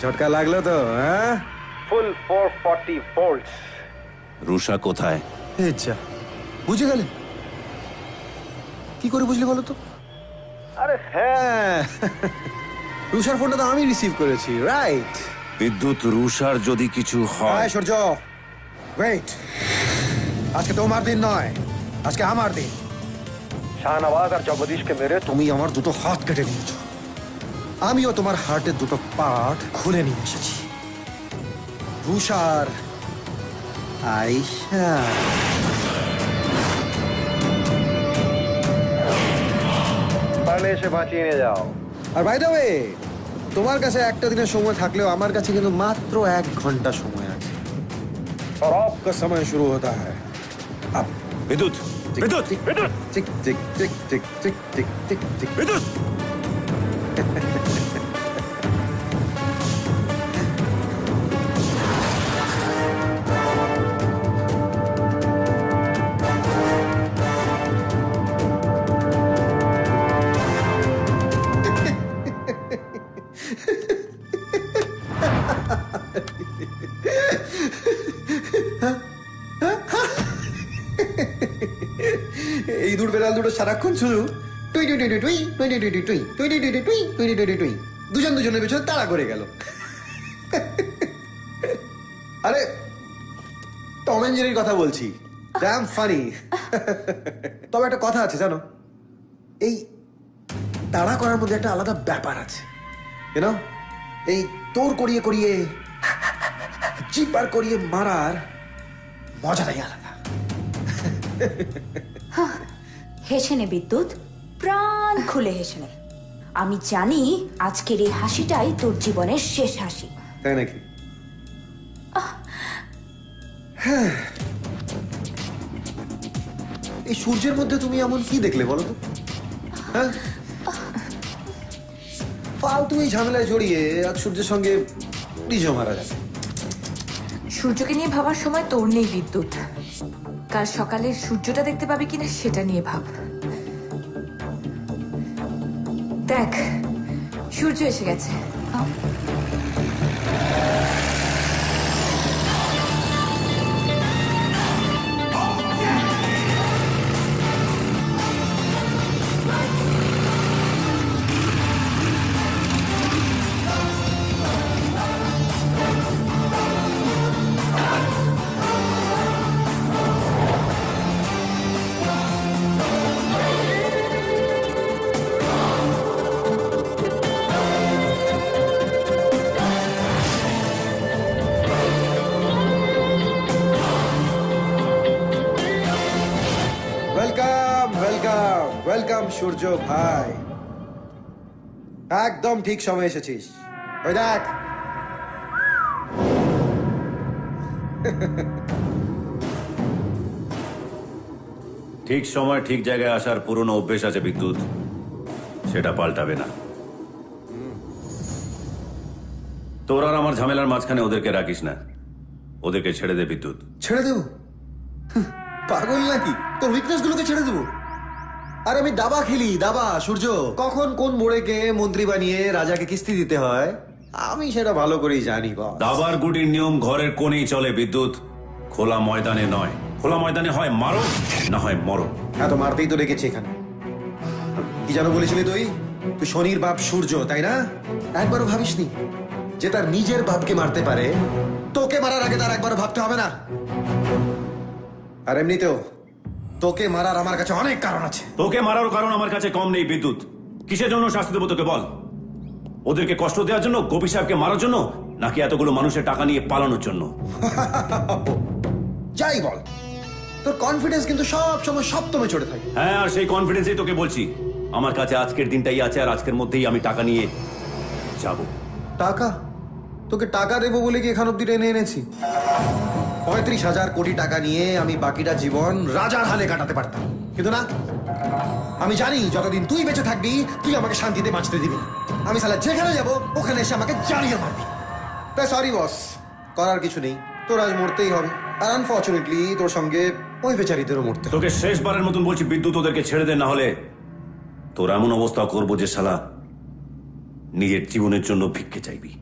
ঝটকা লাগলো তো? হ্যাঁ, ফুল 440 ভোল্টস। রুষা কোথায়? এই যা, বুঝে গেলে? কি করে বুঝলি বলো তো? আরে হ্যাঁ, রুষার ফোনটা তো আমি রিসিভ করেছি, রাইট? বিদ্যুৎ, রুষার যদি কিছু হয়। সূর্য, ওয়েট। আজকে তোমার দিন নয়, আজকে আমার দিন। শাহনওয়াজ আর জগদীশকে মেরে তুমি আমার দুটো হাত কেটে নিয়েছো, আমিও তোমার হার্টের দুটো পার্ট খুলে নিয়ে এসেছি। রুষার আয়শা। পারলে এসে বাঁচিয়ে নিয়ে যাও। আর বাই দ্য ওয়ে, তোমার কাছে একটা দিনের সময় থাকলেও আমার কাছে কিন্তু মাত্র 1 ঘন্টা সময় আছে। और आपका समय शुरू होता है अब। বিদ্যুৎ, বিদ্যুৎ, বিদ্যুৎ, tick tick tick tick tick tick tick tick. বিদ্যুৎ। এই দূর বেড়াল দুটো সারাক্ষণ শুধু টুই টুই টুই টুই টুই টুই টুই টুই টুই টুই টুই টুই টুই টুই টুই টুই, দুজন দুজনের পেছনে তাড়া করে গেল। আরে টম এন্ড জেরির কথা বলছি, ড্যাম ফানি। তবে একটা কথা আছে জানো, এই তাড়া করার মধ্যে একটা আলাদা ব্যাপার আছে, ইউনো? এই তোর করিয়ে করিয়ে চিপার করিয়ে মারার মজাটাই আলাদা। হেসে নে বিদ্যুৎ, প্রাণ খুলে হেসে নে। আমি জানি আজকের এই হাসিটাই তোর জীবনের শেষ হাসি। তাই নাকি? হ্যাঁ। এই সূর্যের মধ্যে তুমি এমন কি দেখলে বলো তো? হ্যাঁ, ফালতু এই ঝামেলায় জড়িয়ে আজ সূর্যের সঙ্গে নিজেও মারা যাবে। সূর্যকে নিয়ে ভাবার সময় তোর নেই বিদ্যুৎ। কাল সকালে সূর্যটা দেখতে পাবি কিনা সেটা নিয়ে ভাব। দেখ, সূর্য এসে গেছে। ওয়েলকাম ওয়েলকাম ওয়েলকাম সূর্য ভাই, একদম ঠিক সময় এসেছিস। ওই দেখ, ঠিক সময় ঠিক জায়গায় আসার পুরনো অভ্যেস আছে বিদ্যুৎ, সেটা পাল্টাবে না। তোর আর আমার ঝামেলার মাঝখানে ওদেরকে রাখিস না, ওদেরকে ছেড়ে দে বিদ্যুৎ। ছেড়ে দেবো? পাগল নাকি? তোর উইকনেস গুলোকে ছেড়ে দেবো? আর আমি দাবা খেলি, দাবা সূর্য। কখন কোন মোড়েকে মন্ত্রী বানিয়ে রাজাকে কিস্তি দিতে হয় আমি সেটা ভালো করেই জানি। দাবার গুটির নিয়ম ঘরের কোণেই চলে বিদ্যুৎ, খোলা ময়দানে নয়। খোলা ময়দানে হয় মারো, না হয় মরো। হ্যাঁ, তো মারতেই তো রেখেছি এখানে। কি যেন বলেছিলি তুই? তুই শনির বাপ সূর্য, তাই না? একবারও ভাবিসনি যে তার নিজের বাপকে মারতে পারে? তোকে মারার আগে তার একবারও ভাবতে হবে না? আর এমনিতেও তোকে মারার আমার কাছে অনেক কারণ আছে। তোকে মারারও কারণ আমার কাছে কম নেই বিদ্যুৎ। কিসের জন্য শাস্তি দেবো তোকে বল? ওদেরকে কষ্ট দেওয়ার জন্য, গোপী সাহেবকে মারার জন্য, নাকি এতগুলো মানুষের টাকা নিয়ে পালানোর জন্য? যাই বল, তোর কনফিডেন্স কিন্তু সব সময় সপ্তমে চড়ে থাকে। হ্যাঁ, আর সেই কনফিডেন্সই তোকে বলছি। আমার কাছে আজকের দিনটাই আছে, আর আজকের মধ্যেই আমি টাকা নিয়ে যাব। টাকা? তোকে টাকা দেবো বলে কি এখান অব্দি টেনে এনেছি? 35,000 কোটি টাকা নিয়ে আমি বাকিটা জীবন রাজার হালে কাটাতে পারতাম, কিন্তু না। আমি জানি যতদিন তুই বেঁচে থাকবি তুই আমাকে শান্তিতে বাঁচতে দিবি না। আমি সালা যেখানে যাব ওখানে এসে আমাকে জ্বালিয়ে মারবি। তাই সরি বস, করার কিছু নেই, তোর আজ মরতেই হবে। আর আনফর্চুনেটলি তোর সঙ্গে ওই বেচারিদেরও মরতে হবে। তোকে শেষবারের মতন বলছি বিদ্যুৎ, ওদেরকে ছেড়ে দে, না হলে তোর এমন অবস্থা করবো যে শালা নিজের জীবনের জন্য ভিক্ষে চাইবি।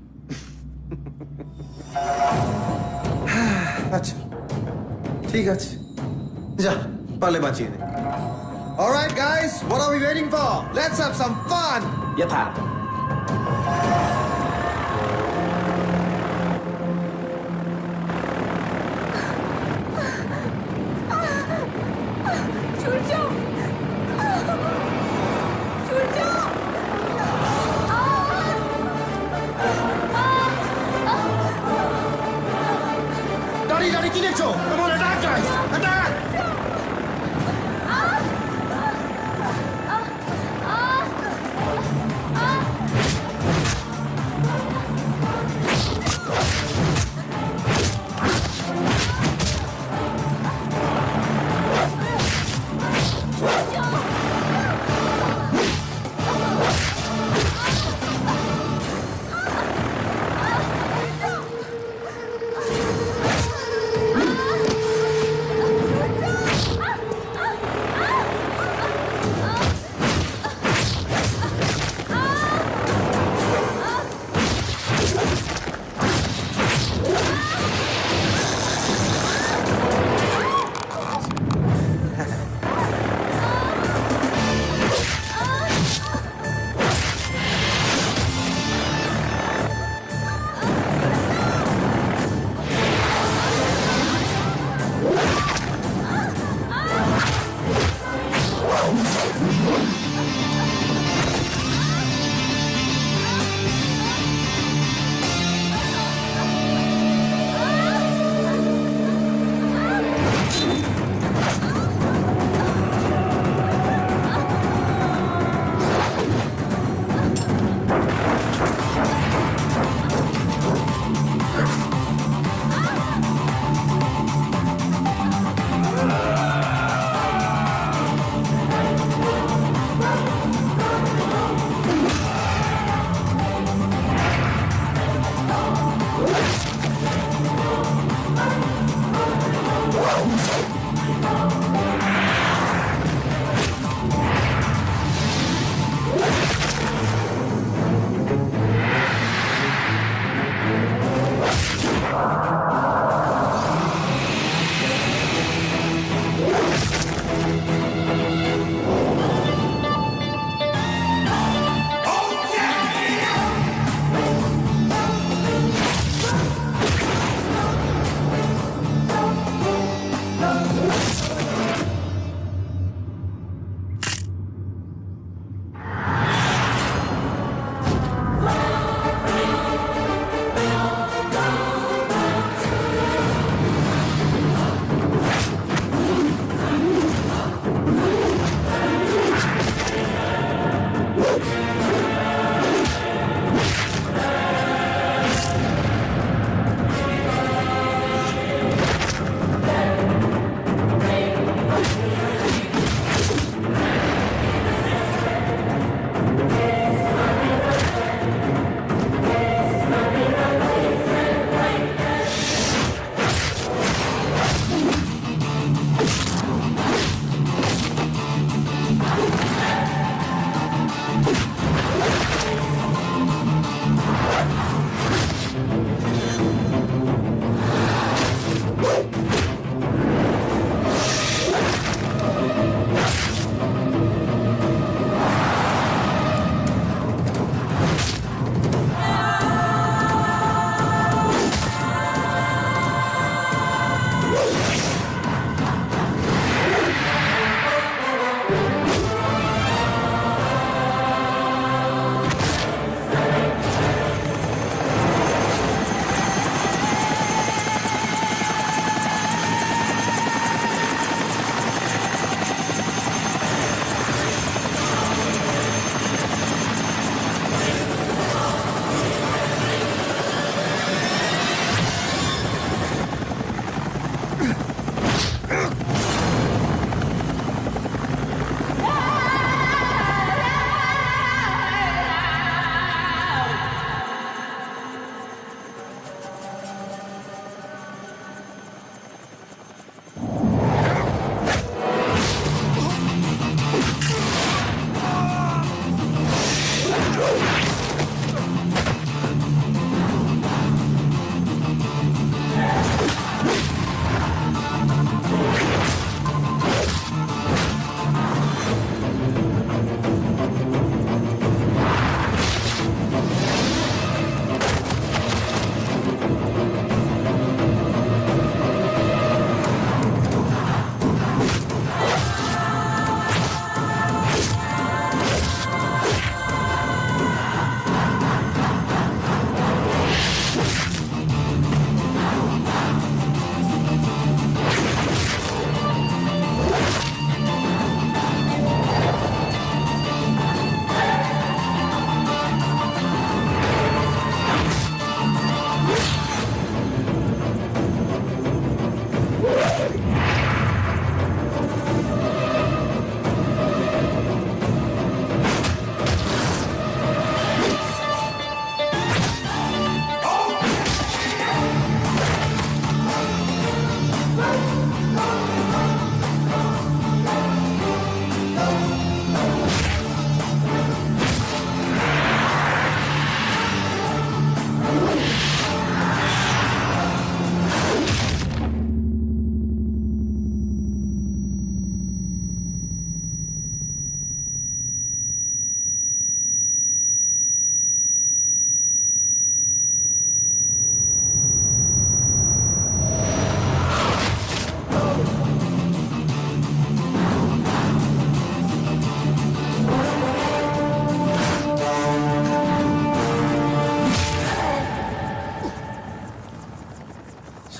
আচ্ছা ঠিক আছে, যা পালে বাঁচিয়ে দে। Alright guys, what are we waiting for? Let's have some fun. यथा সূর্য, সূর্য, দাঁড়িয়ে দাঁড়িয়ে কি দেখছো? Come on, attack guys, attack!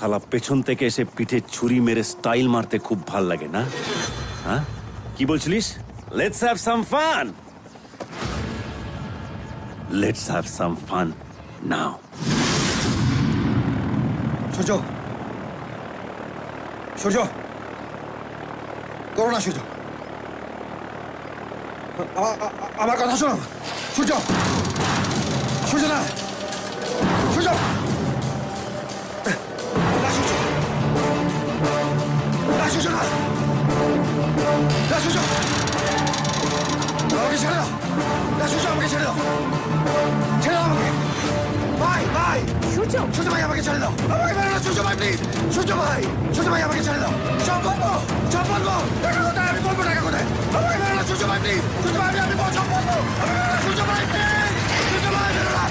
শালা পেছন থেকে এসে পিঠে ছুরি মেরে স্টাইল মারতে খুব ভাল লাগে না? হ্যাঁ, কি বলছিলিস? Let's have some fun, let's have some fun now. Surya, Surya, করো না সূর্য, আমার কথা শোনো। সূর্য, সূর্য না, সূর্য, না সূর্য, না সূর্য না, না সূর্য, আমাকে ছেড়ে দাও, না সূর্য, আমাকে ছেড়ে দাও, ছেড়ে দাও আমাকে, ভাই ভাই, সূর্য, সূর্য ভাই আমাকে ছেড়ে দাও, আমাকে মেরো না সূর্য ভাই প্লিজ, সূর্য ভাই, সূর্য ভাই আমাকে ছেড়ে দাও, সব বলবো, সব বলবো, টাকা কোথায়, আমি বলবো টাকা কোথায়, আমাকে মেরো না সূর্য ভাই প্লিজ, সূর্য ভাই আমি বলবো, সব বলবো, আমাকে মেরো না সূর্য ভাই প্লিজ, সূর্য ভাই মেরো না।